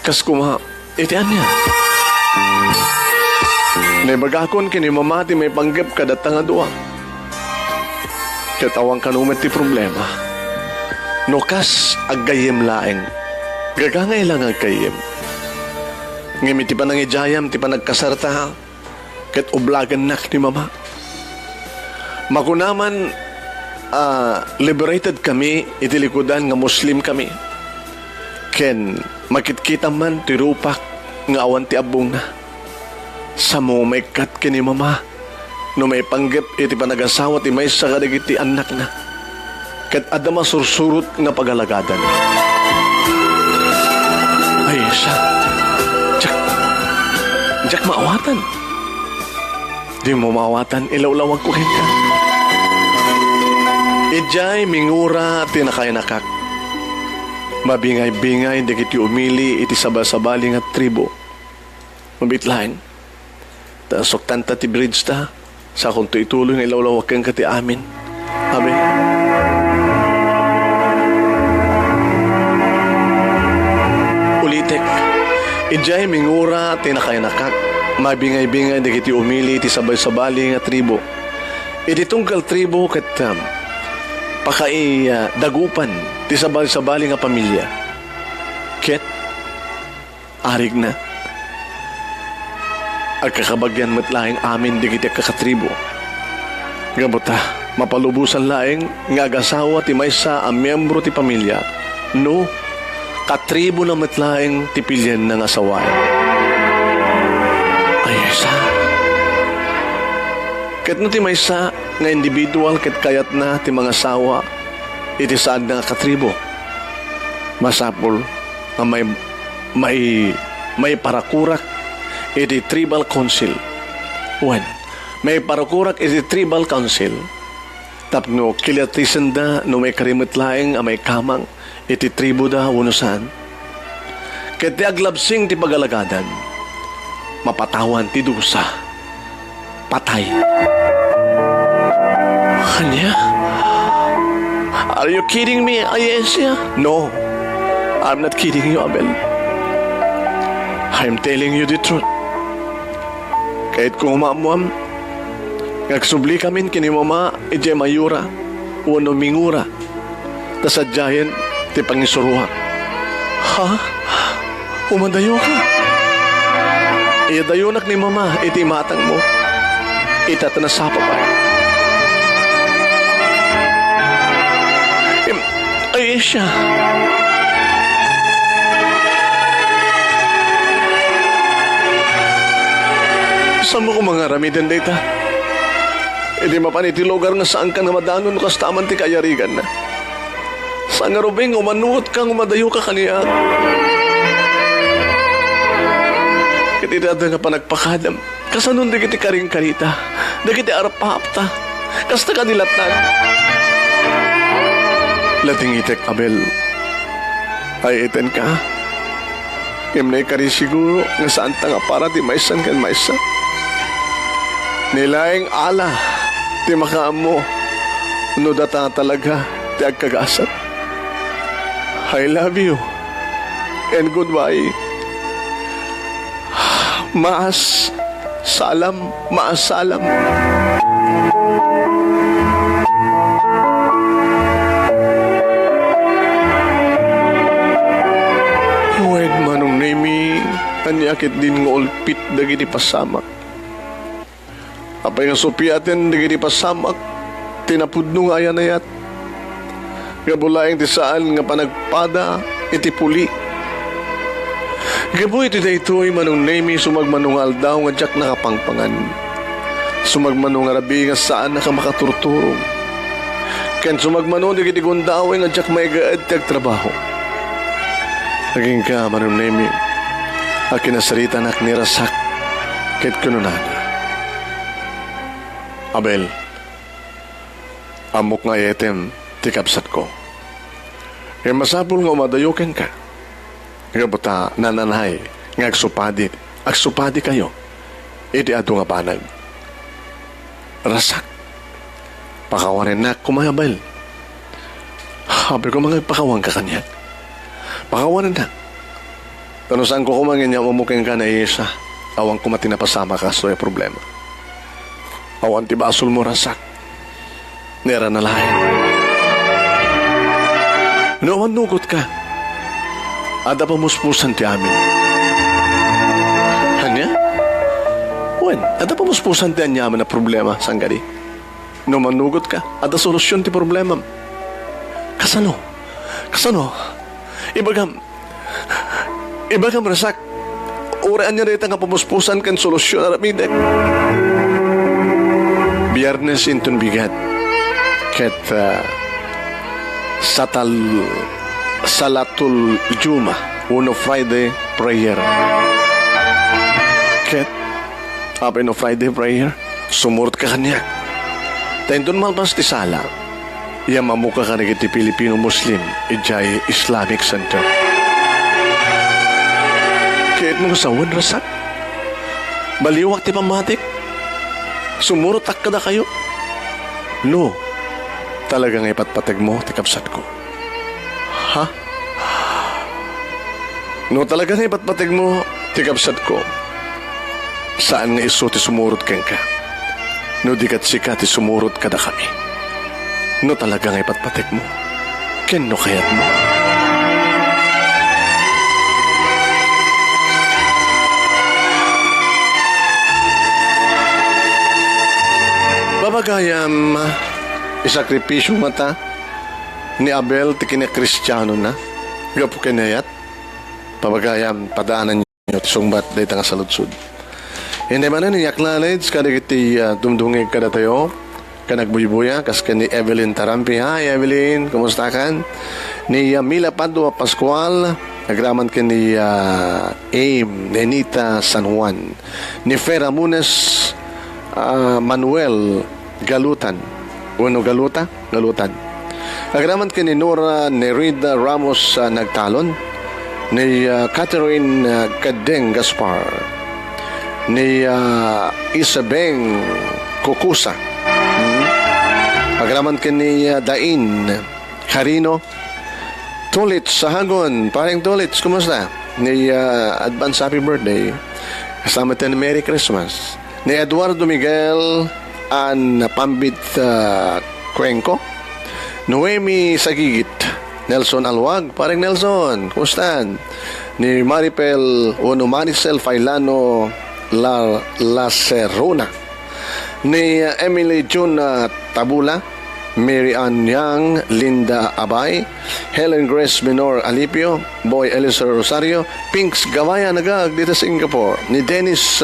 Kas kuma, iti anya. Naibagakon kini mamati may panggap kadatang adwa. Katawang kanumet ti problema. No kas, agayim laeng. Gagangay lang ang kayim. Ngimi ti pa nang ijayam, ti pa nagkasarta, kat ublagan nak ni mama. Makunaman, liberated kami, itilikudan nga Muslim kami. Ken, makitkita man, ti rupak, nga awan ti abong na. Sa mo may kat kini mama, no may panggap, iti pa nag-asawa, ti may sakadag iti anak na. Kat adama sursurot nga pagalagadan. Ay, siya. Jack maawatan. Di mo maawatan, ilawlawag ko ka. Ijay mingura tinakayanakak. Mabingay-bingay, di kiti umili, iti sabal-sabali nga tribo. Mabitlain. Tasok tanta ti bridge ta, sa kung ituloy nga ilawlawag kang kati amin. Amen. Ijay mingura tinakayanakak, mabingay-bingay di kiti umili ti sabay-sabali nga tribo. Iti tungkal tribo kat pakai dagupan ti sabay-sabali nga pamilya. Ket, arig na. Agkakabagyan mo't laing amin di kiti kakatribo. Gabuta, mapalubusan laing nga agasawa ti maysa ang miyembro ti pamilya. No, katribo na matlaing tipilyan ng asawayan. Ayesa. Ket no ti maysa nga individual ket kayat na ti mga sawa iti saan nga katribo. Masapol nga may parakurak iti tribal council. When may parakurak iti tribal council tapno kilyatisan da no may karimit laeng a may kamang iti tribo da unusan. Ket ti aglabsing ti pagalagadan mapatawan ti dusa. Patay. Kanya? Are you kidding me, Ayesia? No, I'm not kidding you, Abel. I'm telling you the truth. Kahit kung umamuam, nagsubli kami kini mama ije mayura uno mingura tasadyahin ti pangisuruha. Ha? Umadayo ka? Iyadayonak ni mama iti matang mo. Itatanasapa pa. Ay siya. Saan mo ko mga ramidan data? Hindi mapaniti lugar nga saan ka nga madanon kas taman ti kayarigan na. Saan nga rubing umanuot kang umadayo ka kaniya. Kitidada nga panagpakadam. Kasanon di kiti karing karita. Di kiti arapapta. Kasta ka nilatan. Lating itek, Abel. Ay iten ka. Imnay ka rin siguro nga saan ta nga para ti maisan kan maisa. Nilaing ala ti makaam mo. No data talaga ti agkagasat. I love you. And goodbye. Maas salam. Huwag manong nemi, anyakit din ng ulpit dagiti pasamak. Apay nga supiatin dagiti pasamak, tinapudno nga ayan ayat. Gabulaing ti saan nga panagpada, iti puli. Gabo iti daytoy manong nemi sumagmanong aldaw nga jak nakapangpangan. Sumagmanong arabi nga saan nakamakaturturong. Ken sumagmanong di kitigundaw nga jak may gaad tag trabaho. Naging ka manong nemi a kinasarita nak nirasak ket kununana. Abel, amok nga yetem ti kapsat ko. E masapul nga umadayuken ka. Nga buta nananay nga agsupadi kayo iti ato nga panag rasak pakawarin na kumangabal. Habi ko mga pakawang ka kanya pakawarin na ano saan ko kumangin niya umuking ka na isa awang kumatin na pasama ka so yung problema awan ti basol mo rasak nera na lahat nawan nugot ka ada pamuspusan ti amin. Hanya? Wen, ada pamuspusan ti anyaman na problema, sanggari. No manugot ka, ada solusyon ti problema. Kasano? Ibagam rasak. Uraan niya rita nga pamuspusan kan solusyon aramidek. Biyernes intun bigat. Ket Salatul Juma, uno Friday prayer. Ket, apay no Friday prayer, sumurot ka kanya. Tayo doon malpas ti sala, yamamuka ka nagiti Pilipino Muslim, ijay Islamic Center. Ket mo sa rasak, baliwak ti pamatik, sumurot tak kada kayo. No, talagang ipatpatag mo, ti kapsat ko. Ha? No talaga nga ipatpatig mo, tikapsat ko. Saan nga iso ti sumurot kang ka? No di kat sika ti sumurot kada kami. No talaga nga ipatpatig mo, ken no kayat mo. Babagayam, isakripisyo mata, ni Abel ti kina Kristiyano na gapu kinayat pabagayam padaanan niyo ti sungbat day tanga saludsud Hindi man na acknowledge kada kiti dumdungig kada tayo. Kanagbuy-buya kas ni Evelyn Tarampi. Hi Evelyn, kumusta kan? Ni Mila Padua Pascual, nagraman ni Aim Nenita San Juan. Ni Fera Munes Manuel Galutan. Bueno, Galutan. Nagraman ni Nora Nerida Ramos Nagtalon. Ni Catherine Kadeng Gaspar. Ni Isabeng Kukusa. Pagraman ni Dain Carino Tulits Sahagon. Parang Tulits, kumusta? Ni advance happy birthday. Kasama tayo Merry Christmas. Ni Eduardo Miguel An Pambit Cuenco. Noemi Sagigit. Nelson Alwag. Parang Nelson, kumusta? Ni Maripel Maricel Failano La Serrona. Ni Emily June Tabula, Mary Ann Yang, Linda Abay, Helen Grace Minor Alipio, Boy Eliezer Rosario, Pinks Gawaya nagag dito sa Singapore, ni Dennis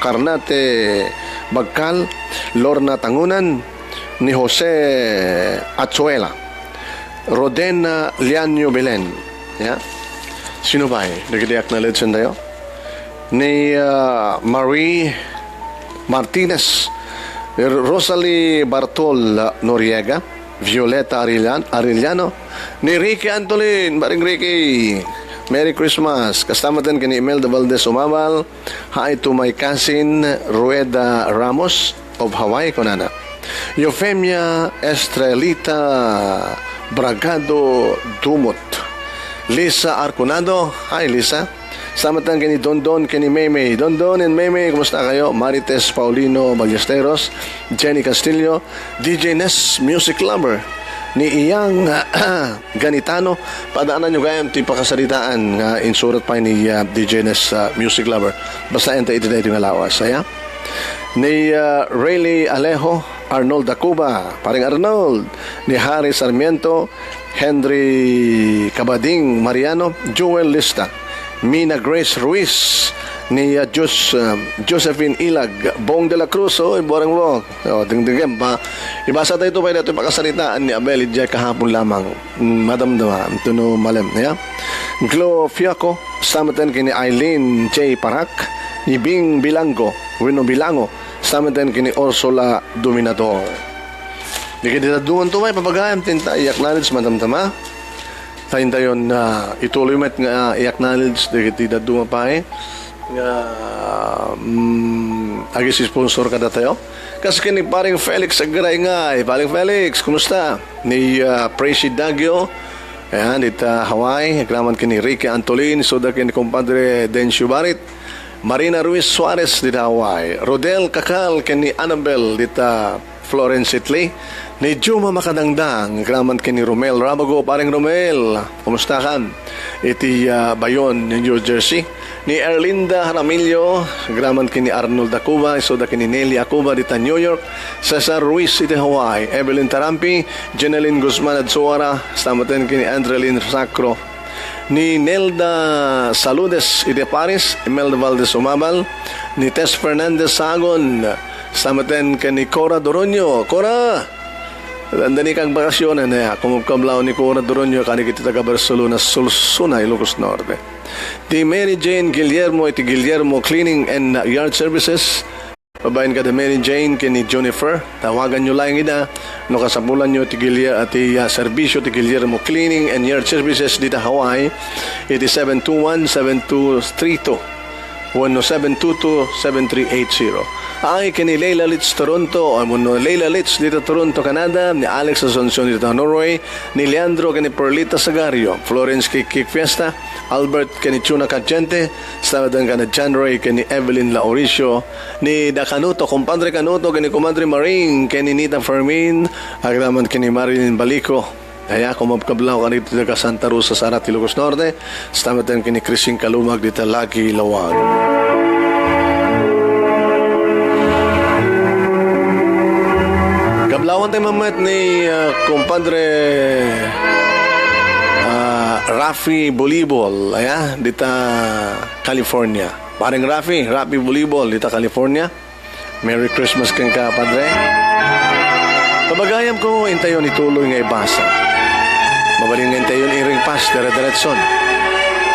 Carnate Bagkal, Lorna Tangunan, ni Jose Achuela, Rodena Lianyo Belen. Yeah? Sino ba eh? Nag-acknowledge tayo? Ni Marie Martinez, Rosalie Bartol Noriega, Violeta Arellano, ni Ricky Antolin. Baring Ricky, Merry Christmas. Kasama din kini Imelda Valdez Umabal. Hi to my cousin Rueda Ramos of Hawaii, kunana. Eufemia Estrelita Bragado Dumot. Lisa Arconado. Hi Lisa. Samatan kini Dondon, kini Maymay. Dondon and Maymay, kumusta kayo? Marites Paulino Ballesteros, Jenny Castillo, DJ Ness Music Lover, ni Iyang Ganitano. Padaanan nyo kayo ito pakasalitaan nga insurat pa ni DJ Ness Music Lover. Basta ente ito na ito nga lawas.Aya? Ni Rayleigh Alejo, Arnold Dacuba, paring Arnold, ni Harry Sarmiento, Henry Cabading Mariano, Joel Lista, Mina Grace Ruiz, ni Josephine Ilag, Bong de la Cruz, borang mo. Dingdingem pa. Ibasa tayo ito pa ito pakasalitaan ni Abel Ijay kahapon lamang. Madam Dama, ito no malem. Yeah? Glo Fiaco, samatan kini Eileen J. Parak, ni Bing Bilango, Wino Bilango, samatan kini Ursula Dominador. Di kita duman ito may papagayam tinta, i-acknowledge Madam Dama. Tayo tayon na ituloy met nga i-acknowledge di kita dumapay nga agis sponsor kada tayo kasi kini paring Felix Agray nga paring Felix kumusta ni Presi Dagyo ayan dita Hawaii agraman kini Ricky Antolin soda kini compadre Dencio Barit Marina Ruiz Suarez dita Hawaii Rodel Kakal kini Annabel dita Florence Italy ni Juma Makadangdang, graman kini Romel Rabago, paring Romel, kumusta kan? Iti Bayon, New Jersey. Ni Erlinda Jaramillo, graman kini Arnold Dacuba, isoda kini Nelly Acuba, dita New York. Cesar Ruiz, iti Hawaii. Evelyn Tarampi, Jeneline Guzman Adsuara, stamaten kini Andrelyn Sacro. Ni Nelda Saludes, iti Paris, Imelda Valdez Umabal. Ni Tess Fernandez Sagon, stamaten kini Cora Doronio. Cora! Andani kang bakasyon na kumukablaw ni Cora Doronio kani kita taga Barcelona Sulsuna Ilocos Norte. Di Mary Jane Guillermo iti Guillermo Cleaning and Yard Services. Pabayin ka da Mary Jane kini Jennifer. Tawagan nyo lang ina no kasabulan nyo iti serbisyo iti Guillermo Cleaning and Yard Services dita Hawaii. Iti 721-7232 722-7380. Ay kini Leila Litz Toronto o Leila Litz dito Toronto, Canada, ni Alex Asuncion dito Norway, ni Leandro kini Perlita Sagario, Florence Kik Fiesta, Albert kini Chuna Cachente, Sabadan kani John Ray kini Evelyn Lauricio, ni Dakanuto, Compadre Canuto kini Compadre Maring, kini Nita Fermin, agraman kini Marilyn Balico. Kaya kumabkablaw ka dito ka Santa Rosa, Sarat, Ilocos Norte, stamatan kini Krising Kalumag dito Lagi Lawag. Kablawan tayo mamat ni Compadre Rafi Bolibol, dito California. Paring Rafi Volleyball, dita California. Merry Christmas kang ka, Padre. Pabagayam ko, intayon ituloy nga ibasa. Mabaling nga intayon iring pas, dire-diretson.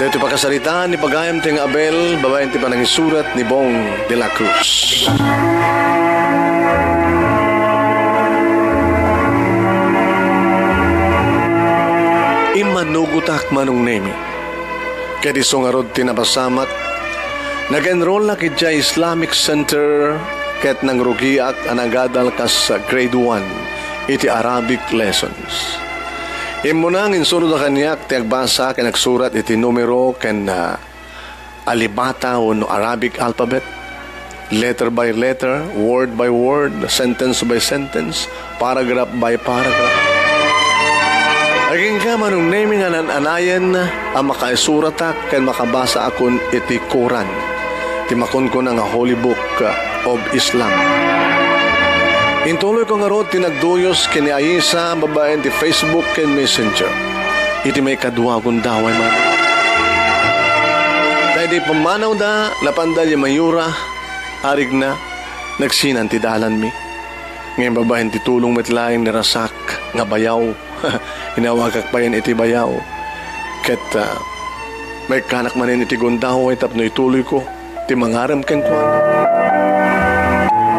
Dito pagkasalitaan ni Pagayam ting Abel, babayan ti panangisurat ni Bong de la Cruz. Imanugutak manong nemi. Kaya di sungarod tinapasamak, nag-enroll na kitya Islamic Center ket nang rugiak anagadal kas sa grade 1 iti Arabic lessons. Imunang insunod na kanyak ti agbasa ken nagsurat iti numero ken alibata o no Arabic alphabet, letter by letter, word by word, sentence by sentence, paragraph by paragraph. Aging ka manong naming ananayan ang makaisuratak ken makabasa akon iti Quran. Timakon ko na nga Holy Book of Islam. Intuloy ko nga rod tinagduyos kini Ayesa babaen ti Facebook ken Messenger. Iti may kadwa kong daway man. Kaya di pamanaw da lapanda di mayura arig na nagsinan ti dalan mi. Ngayon babaen ti tulong metlaing nirasak nga bayaw. Inawagak pa yan iti bayaw. Ket may kanak manin iti gundaw ay tapno ituloy ko ti mangaram ken kwa.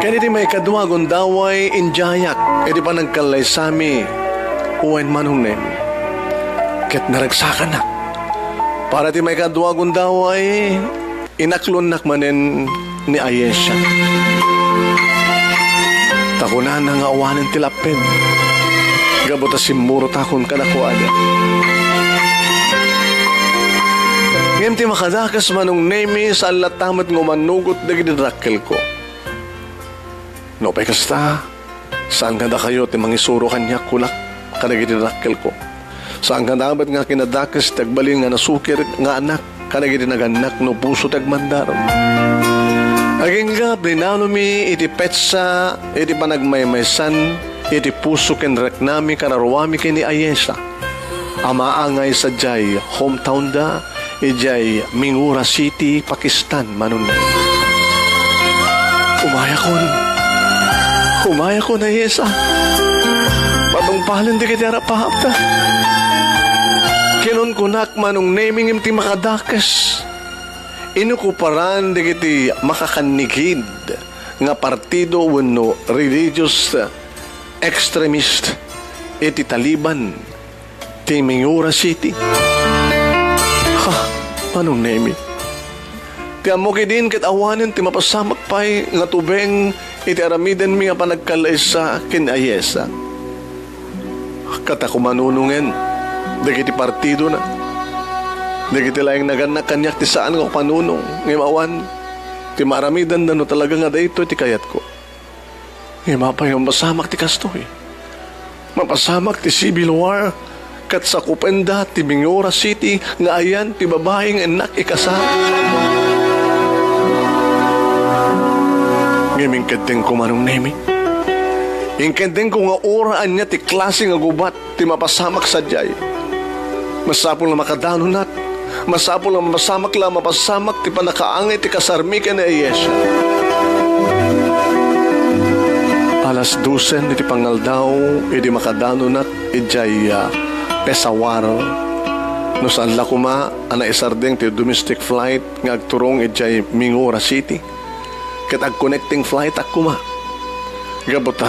Kaya iti may kadwa gundaway injayak iti pa nagkalay sami uwen manunen. Ket naragsakan na. Para ti may kadwa gundaway inaklon manin ni Ayesha. Takunan na nga awanin tilapin. Gabota simuro takon kanakuada. Ngayon ti makadakas manong nemi sa alatamat ng manugot na ginidrakkel ko. No, pa'y kasta, saan ganda kayo ti mangisuro kanya kulak kada ginidrakkel ko. Saan ganda amat nga kinadakas tagbalin nga nasukir nga anak kada ginaganak no puso tagmandaro. Aging nga, brinalumi iti petsa iti panagmaymaysan iti puso ken reknami kanaruami ken ni Ayesa. Amaangay sa jay hometown da ijay Mingura City, Pakistan manun. Umaya kon Ayesa. Patungpalan di kiti arapahapta. Kinon kunak manong naming imti makadakas. Inukuparan di kiti makakanigid nga partido wenno religious extremist iti Taliban ti Mingura City. Ha, manong nemi? Ti amo din ket awanen ti mapasamak pay nga tubeng iti aramiden mi nga panagkalay sa ken Ayesa. Kata ko manunungen dagiti partido na. Dagiti laing naganak kanyak ti saan nga panunong ngimawan ti maramidan no talaga nga dayto ti kayat ko. Mapay yung masamak ti kastoy. Mapasamak ti civil war kat sa kupenda ti Mingura City nga ayan ti babaeng enak ikasal. Ngaming kadeng ko manong nemi. Ingkendeng ko nga oraan niya ti klase nga gubat ti mapasamak sa jay. Masapol na makadanunat. Masapol na masamak lang mapasamak ti panakaangay ti kasarmikan na Ayesha. Alas 12 iti pangaldaw iti makadano nat ijay Peshawar no saan la kuma ana isardeng ti domestic flight nga agturong ijay Mingura City ket ag connecting flight akuma gabota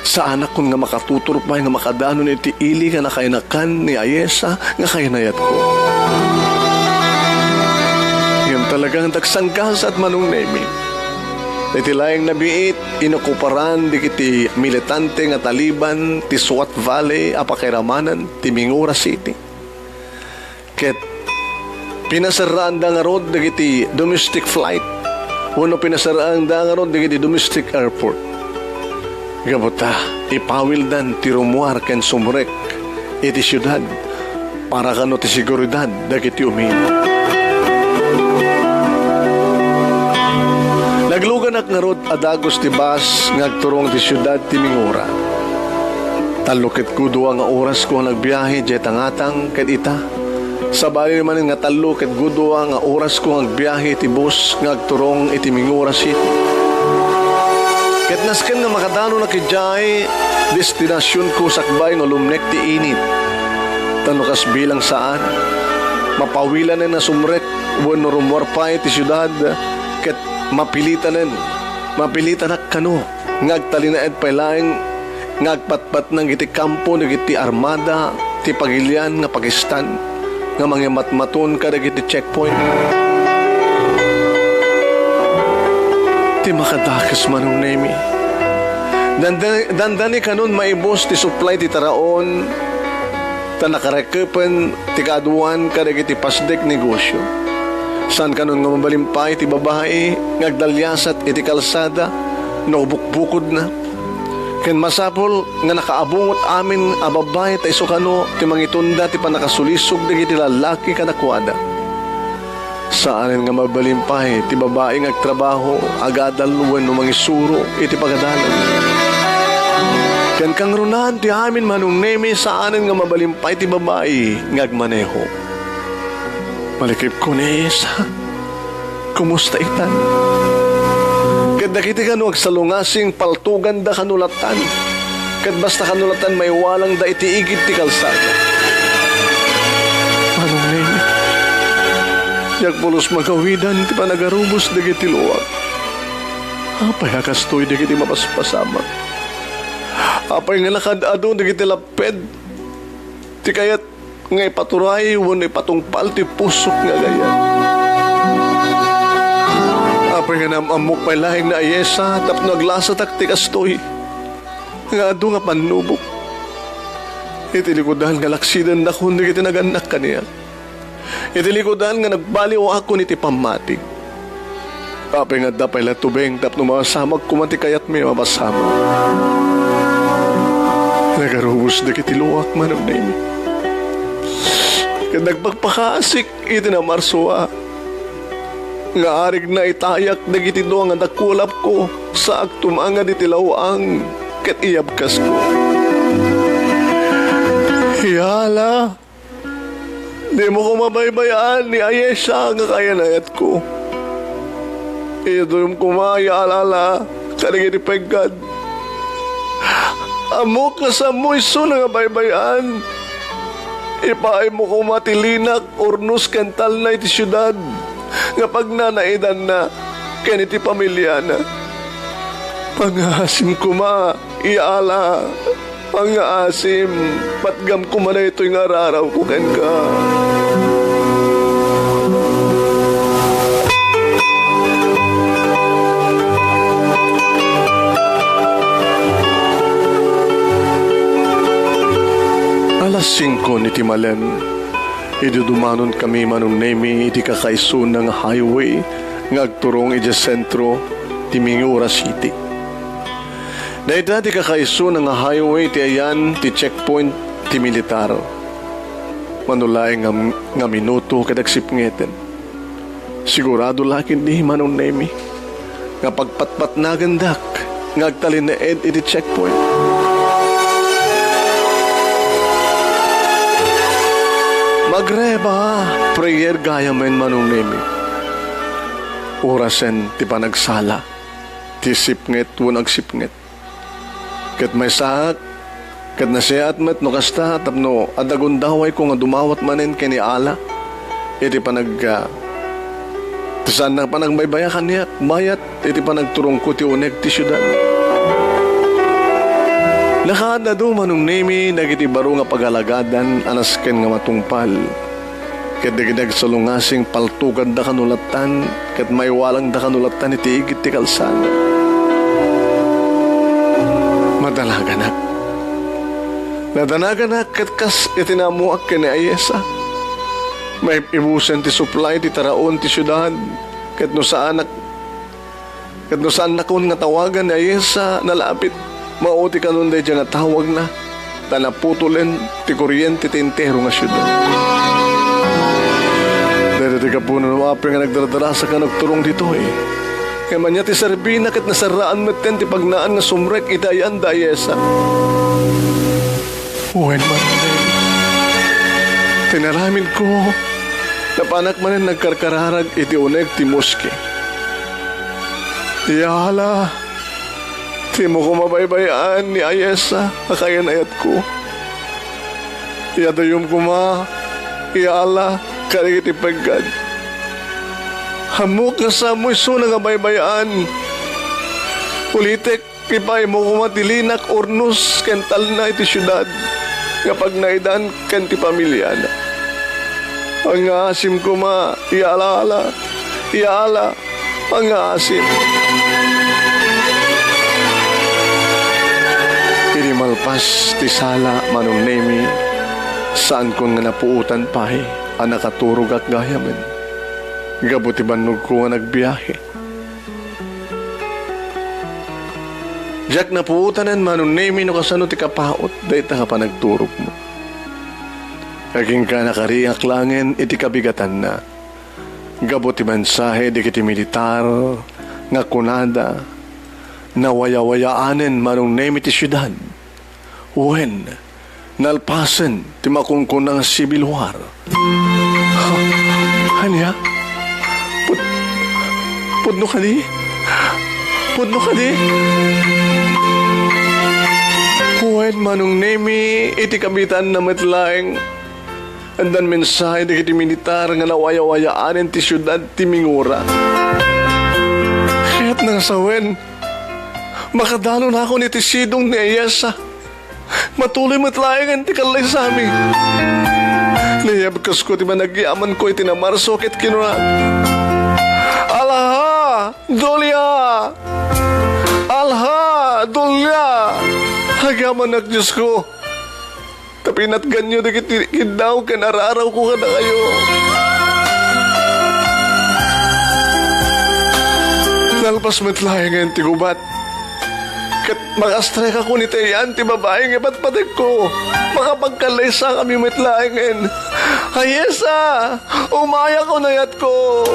sa anak kun nga makatutur pa nga makadano iti ili nga nakainakan ni Ayesa nga kainayat ko. Ngayon talagang dagsanggas at manong nemi. Iti layang nabiit, inukuparan di kiti militante nga Taliban ti Swat Valley apakiramanan ti Mingura City. Ket pinasaraan da nga rod di kiti domestic flight. Uno pinasaraan da nga rod di kiti domestic airport. Gabota, ipawildan ti rumuar ken sumrek iti syudad para kano ti seguridad da kiti umin. Nagluganak nga rod adagos ti bus ngagturong ti syudad ti Mingura. Talukit ko duwa nga oras ko nagbiyahe jet tangatang ket ita Sa bali naman nga talo ket gudwa nga oras ko ang biyahe iti bus nga agturong iti Mingura City. Ket nasken nga makadano na kijay destinasyon ko sakbay nga lumnek ti init. Tanukas bilang saan mapawilan na sumrek wenno rumorpay ti syudad ket mapilitan na kano ngagtalinaed pay laeng ngagpatpat ng iti kampo dagiti armada ti pagilian nga Pakistan nga mangimatmaton ka dagiti checkpoint. Ti makadakas manong nemi. Dandani kanon maibos ti supply ti taraon ta nakarekepen ti kaduan ka dagiti pasdek negosyo. San kanon nga mabalimpay ti babae ngagdalyasat iti kalsada no bukbukod na. Ken masapol nga nakaabungot amin a babae ta iso kano ti mangitunda ti panakasulisog dagiti lalaki kadakwada. Saanen nga mabalimpay ti babae ngagtrabaho agadal wenno mangisuro iti pagadalan. Ken kang runahan ti amin manong nemi saanen nga mabalimpay ti babae ngagmaneho. Malikip ko ni Isa. Kumusta itan? Ket dakiti kanu agsalungasing paltugan da kanulatan. Ket basta kanulatan may walang da iti igid ti kalsada. Manong nemi. Yagpulos magawidan ti panagarubos dagiti luwag. Apay akastoy dagiti mapaspasamak. Apay nga nakadado dagiti laped. Ti kayat nga ipaturay wano ipatungpal ti pusok nga gaya. Apay nga namamok pay lahing na ayesa tapno aglasa takti kastoy. Nga ado nga panubok. Itilikodan nga laksidan na kundi kiti naganak kaniya. Itilikodan nga nagbaliw ako niti pamatig. Apay nga dapay la tubeng tapno masamag kumati kayat may mapasama. Nagarubos na kiti luwak manong nemi. Kaya nagpagpakasik iti na marsua. Nga arig na itayak dagiti do nga nakulap ko sa agtumanga di tilawang ket iyabkas ko. Hiyala, di mo ko mabaybayaan ni Ayesha nga kaya nayat ko. Ito yung kumayaalala karigiti peggad. Amok na sa muiso na nga baybayaan. Ipaay mo ko matilinak ornos kental na iti syudad nga pag nanaidan na ken iti pamilya na. Pangasim ko ma, iala, pangasim, patgam ko man na ito'y ngararaw ko ken ka. Alas 5 niti malen, idudumanon kami manong nemi iti kakaiso ng highway nga agturong iti sentro ti Mingura City. Dahil dati kakaiso ng highway ti ayan ti checkpoint ti militar. Manulay nga minuto kadagsipngeten. Sigurado lakin ni manong nemi nga pagpatpat na gandak nga agtalin na ed iti checkpoint. Magreba, prayer gaya men manong nemi. Orasen ti panagsala, ti sipnget wan agsipnget. Ket may saak, ket nasiat met no kasta tapno adagundaway ko nga dumawat manen kini ala. Iti tisan na panagbaybayakan niya, bayat, iti panagturong ko ti uneg ti syudad. Nakada do manong nemi nagiti baro nga pagalagadan anasken nga matungpal. Ket dagidag salungasing paltugan da kanulatan ket may walang da kanulatan iti igit ti kalsada. Madalaganak. Nadanagan ket kas itinamuak ken ni Ayesa. May ibusen ti supply ti taraon ti syudad ket no saan nakon nga tawagan ni Ayesa nalapit. Mauti ka nun day dyan nga tawag na tanaputulen ti kuryente ti entero nga syudad. Dahil ti kapuno ng api nga nagdaradara ka nagturong dito eh. Kaya man niya ti Sarbina kat nasaraan meten ti pagnaan nga sumrek itayan da Ayesa. Uwen man Tinaramin ko, napanak man nagkarkararag iti uneg ti muski. Yala, ti mo ko mabaybayaan ni Ayesa, akayan ayat ko. Yadayom ko ma, yala, karigiti pagkad. Hamuk nga sa mo iso nga baybayaan. Ulitek, pipay mo ko matilinak ornos kental na iti syudad. Nga pag naidan kan ti pamilya na. Ang asim ko ma, yala, ang asim. Irimalpas ti sala manong nemi, saan ko nga napuutan pahe, ang nakaturog at gayaman. Gabuti banog ko nga nagbiyahe. Jack napuutanan manong nemi no kasano ti kapaot, dahi ta ka pa nagturog mo. Aging ka nakariak langin iti kabigatan na. Gabuti bansahe di kiti militar, nga kunada, na waya-wayaanen manong nemi ti syudad. Wen, nalpasen ti makungkun ng Civil War. Hanya? Pudno ka di? Pudno ka di? Wen, manong nemi iti kabitan na matlaeng andan mensahe di kiti militar nga nawaya-wayaanen ti syudad ti Mingura. Kaya't nang sawen, makadalo na ako ni ti sidong ni Ayesa. Matuloy matlayangan ti kalay sa amin. Nayabkas ko ti managyaman ko iti namarso kit kinurag. Alha! Dolya! Alha! Dolya! Hagaman at Diyos ko. Tapinat ganyo di kidaw kanararaw ko ka na kayo. Nalpas matlayangan ti gubat. Kat makastrek ako ni Tayan, ti babaeng ipat-patik ko. Makapagkalaysa kami matlayangan. Ayesa! Umaya ko na yat ko!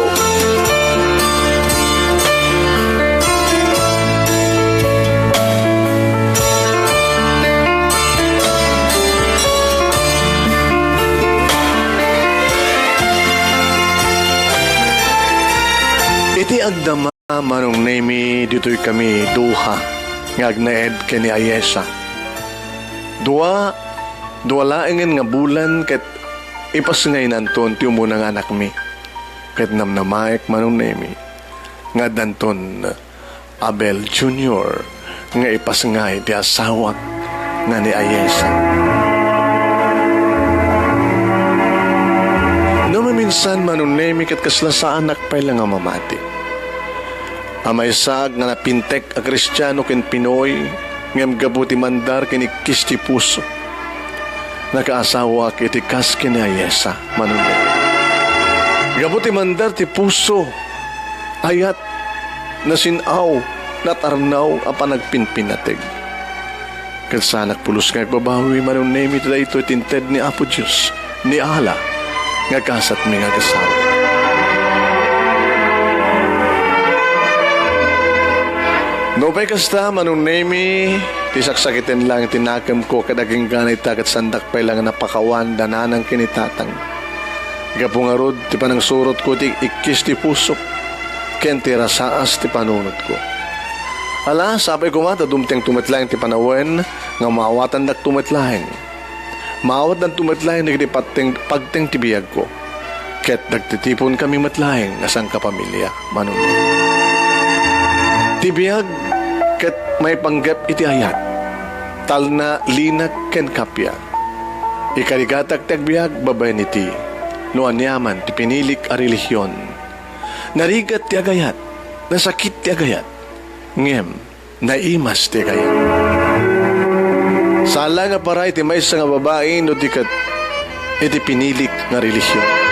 Iti agdama manong nemi dito'y kami duha. Ngagnaed kani Ayesa. Dua laengen nga bulan ket ipasngay nanton ti umunang anak mi. Ket namnamaek manong nemi. Nga danton Abel Jr. nga ipasngay ti asawak nga ni Ayesa. No maminsan manong nemi ket kasla sa anak pa lang nga mamati. Amay sag nga napintek a Kristiyano ken Pinoy ngem gabuti mandar ken ikis ti puso. Nakaasawa iti kas ken Ayesa manunod. Gabuti mandar ti puso ayat nasinaw natarnaw a panagpinpinateg. Ket sanak pulos nga agbabawi manun nemi iti daytoy tinted ni Apo Dios ni Allah nga kasat mi nga kasawa. No pa'y kasta, manong nemi, tisaksakitin lang tinakam ko kadaging ganay takat sandak pa'y lang napakawan dananang kinitatang. Gapungarod, ti panang surot ko ti ikis ti pusok, ken ti rasaas ti panunot ko. Ala, sabay ko mata, dumteng tumitlaeng ti panawen, nga maawatan dak tumitlaeng. Maawat ng tumitlaeng nagdi pagteng ti biyag ko. Ket nagtitipon kami matlaeng asang kapamilya, manunod. Tibiyag ket may panggap iti ayat. Tal na linag ken kapya. Ikarigatag tagbiag babay niti. No anyaman ti pinilik a relihiyon. Narigat ti agayat. Nasakit ti agayat. Ngem, naimas ti agayat. Sala nga paray ti maysa nga babae no di kat iti pinilik nga relihiyon.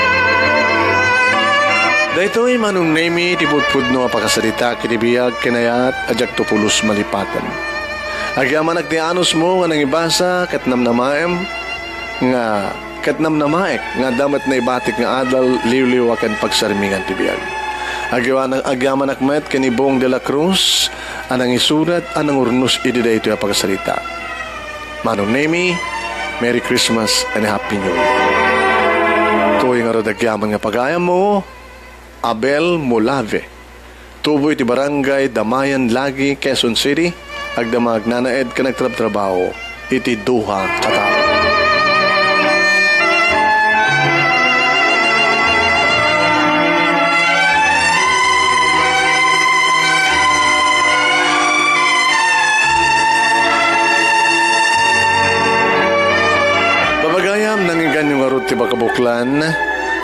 Daytoy manong nemi ti pudpudno apakasalita kinibiyag kinayat ajak tupulos malipatan. Agyaman agtianos mo nga nangibasa ket namnamaem nga ket namnamaek nga damat na ibatik nga adal liwliw aken pagsarmingan ti biyag. Agyaman akmet ken Bong de la Cruz anang isurat anang urnos idi daytoy apakasalita. Manong nemi, Merry Christmas and Happy New Year. Tuwing arodagyaman nga pagayam mo, Abel Mulave. Tuboy ti barangay Damayan Lagi, Quezon City. Agdamag nanaed ka nagtrabaho. Iti duha katao. Babagayam nangigan yung arot ti bakabuklan,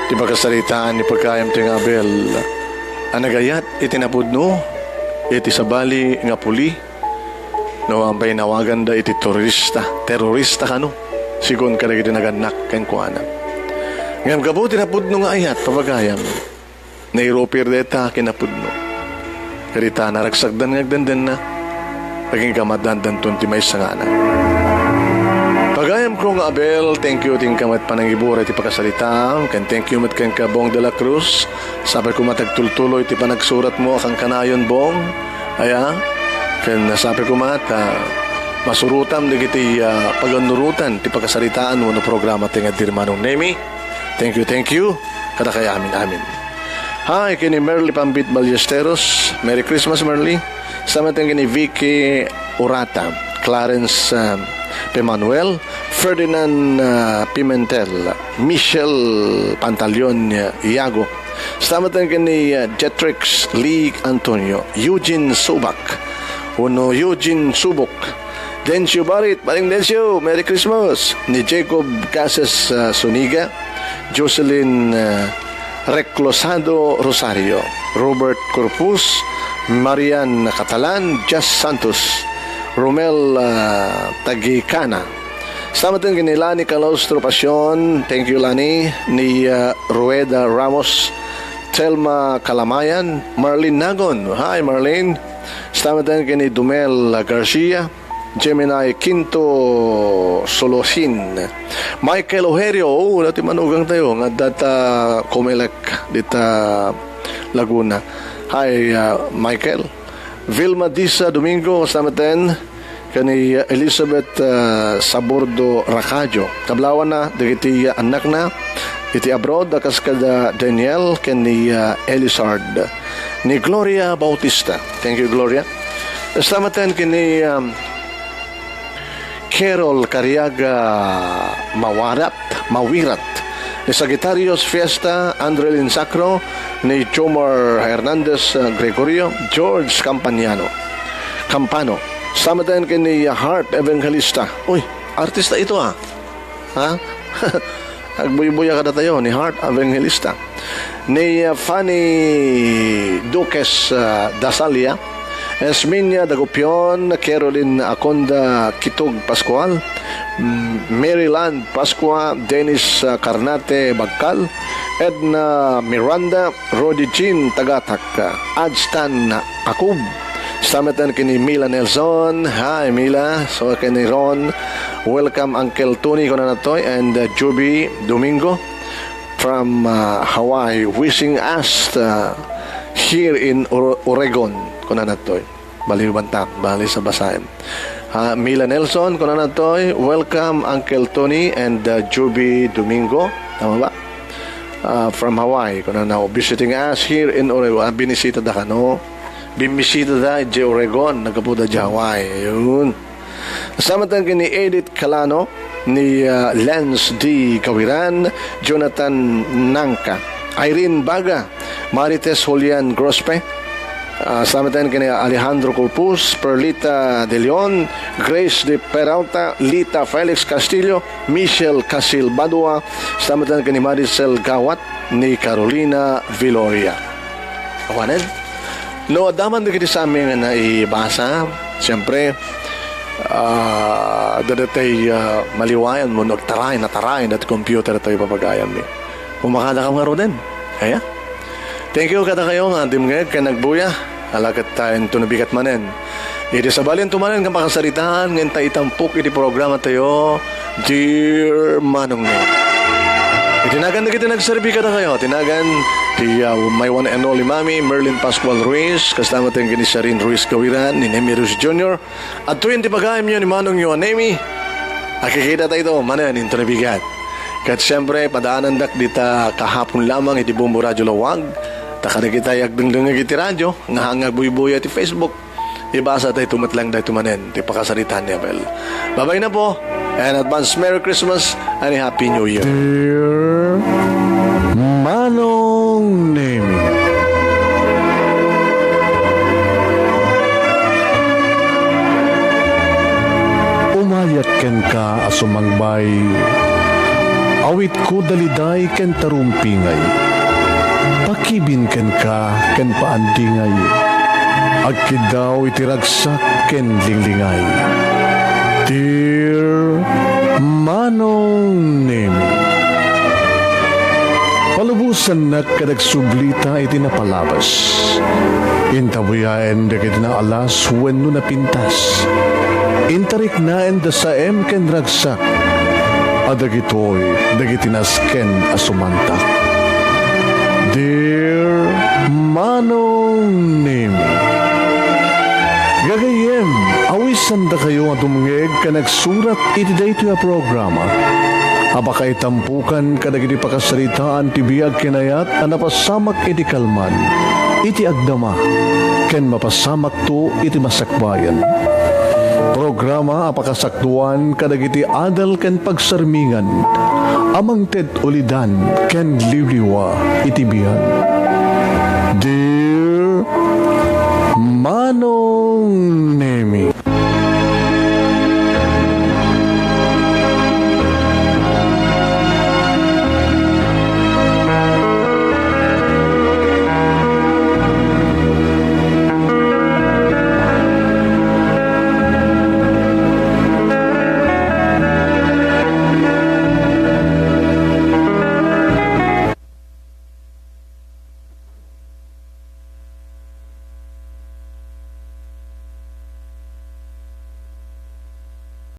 ti bakasalitaan ni pagkayam ti nga Abel. Anagayat itinapod no, iti sabali nga puli, no ang nawagan da iti terorista ka no, sigon ka na iti naganak ken kuana. Ngam gabo tinapod no nga ayat, pabagayam, na iropir deta kinapod no. Karita naragsagdan ngagdandan na, naging kamadandan tunti may sangana. Pagayam ko nga Abel, thank you ting kamat panangibura ti pakasalita, kan thank you mat kan ka Bong de la Cruz, sabi ko matagtultuloy ti panagsurat mo kang kanayon Bong, aya, kan sabi ko mat, masurutam di kiti paganurutan ti pakasalitaan mo no programa ti nga dirmanong Nemi, thank you, kada kaya amin. Hi, kini Merly Pambit Ballesteros, Merry Christmas Merly, sama tayong kini Vicky Urata, Clarence Pemanuel, Ferdinand Pimentel, Michelle Pantaleon Iago, Stamatan kini Jetrix Lee Antonio, Eugene Subak, Eugene Subok, Dencio Barit, paring Dencio, Merry Christmas, ni Jacob Casas Suniga, Jocelyn Reclosado Rosario, Robert Corpus, Marian Catalan, Jas Santos, Romel Tagicana. Salamat din kay Lani Calostro Pasyon. Thank you Lani. Ni Rueda Ramos, Telma Kalamayan, Marlene Nagon. Hi Marlene. Salamat din kay Dumel Garcia, Gemini Quinto Solosin, Michael Ojerio. Dati manugang tayo nga data Comelec dita Laguna. Hi Michael. Vilma Disa Domingo, salamat din kani Elizabeth Sabordo Racadio. Tablawan na, dagiti anak na, iti abroad, akas kada Daniel, kani Elizard, ni Gloria Bautista. Thank you, Gloria. Salamat din kani Carol Cariaga Mawirat, ni Sagittarius Fiesta, Andrelin Sacro, ni Jomar Hernandez Gregorio, George Campano. Sama din kay ni Heart Evangelista. Uy, artista ito ha? Agbuy-buya ka na tayo, ni Heart Evangelista. Ni Fanny Duques Dasalia, Esminia Dagupion, Caroline Aconda Kitug Pascual, Maryland Pascua, Dennis Carnate Bagcal, Edna Miranda, Rodi Jean Tagatak, Adstan Akub. Samatan kini Mila Nelson. Hi Mila. So kini Ron. Welcome Uncle Tony Konanatoy and Juby Domingo from Hawaii, wishing us here in Oregon Konanatoy. Bali bantak, bali sa basahin. Mila Nelson Konanatoy, welcome Uncle Tony and Juby Domingo. Tama ba? From Hawaii, kung na visiting us here in Oregon. Binisita da ka, no? Bimisita da di Oregon, nagkapuda di Hawaii. Ayun. Samantang kini Edith Calano, ni Lance D. Kawiran, Jonathan Nangka, Irene Baga, Marites Julian Grospe, samantang kini Alejandro Corpus, Perlita De Leon, Grace De Peralta, Lita Felix Castillo, Michelle Casil Badua, samantang kini Maricel Gawat, ni Carolina Viloria. Awanan? No, adaman na kiti sa amin na ibasa. Siyempre, dadatay maliwayan mo, natarayin at computer tayo papagayan mi. Umakada ka nga rin. Kaya? Thank you kada kayo nga, dimngeg, ka nagbuya. Alakat tayo tunabigat manen. Iti sabalin tumanen kang pakasaritaan, ngayon tayo itampok iti programa tayo, Dear Manong Ned. Itinagan na kita nagserbi kada kayo. Tinagan ti my one and only mami, Merlin Pascual Ruiz, kasama tayong kini Sharin Ruiz Kawiran, ni Nemi Ruiz Jr. At tuwing ti pagayam nyo ni Manong nyo, Nemi, akikita tayo ito, manan, into na bigat. Kat siyempre, padaanan dak dita kahapon lamang iti Bumbo Radyo Lawag. Takada kita yagdungdung iti radyo, nga hangag buy-buy iti Facebook. Ibasa tayo tumatlang tayo tumanen, ti pakasaritan ni Abel. Babay na po, and advance Merry Christmas and a Happy New Year. Dear Manong Nemi, umayat ken ka asumangbay, awit ko daliday ken tarumpingay, pakibin ken ka ken paandingay, agkidaw itiragsak ken linglingay. Dear Manong Nemi, palubusan na kadagsublita iti napalabas. Intabuyaen da kiti na alas wenno na pintas. Intarik na enda sa ken ragsak. Adagitoy dagiti nasken asumantak. Dear Manong Nemi, gagayem, awisan da kayo nga dumungeg ka nagsurat iti daytoy a programa. Abakay tampukan kadagiti pakasaritaan ti biag kinayat a napasamak iti kalman, iti agdama, ken mapasamak to iti masakbayan. Programa apakasaktuan kadagiti adal ken pagsarmingan, amang ted ulidan ken liwliwa iti biag. Dear Manong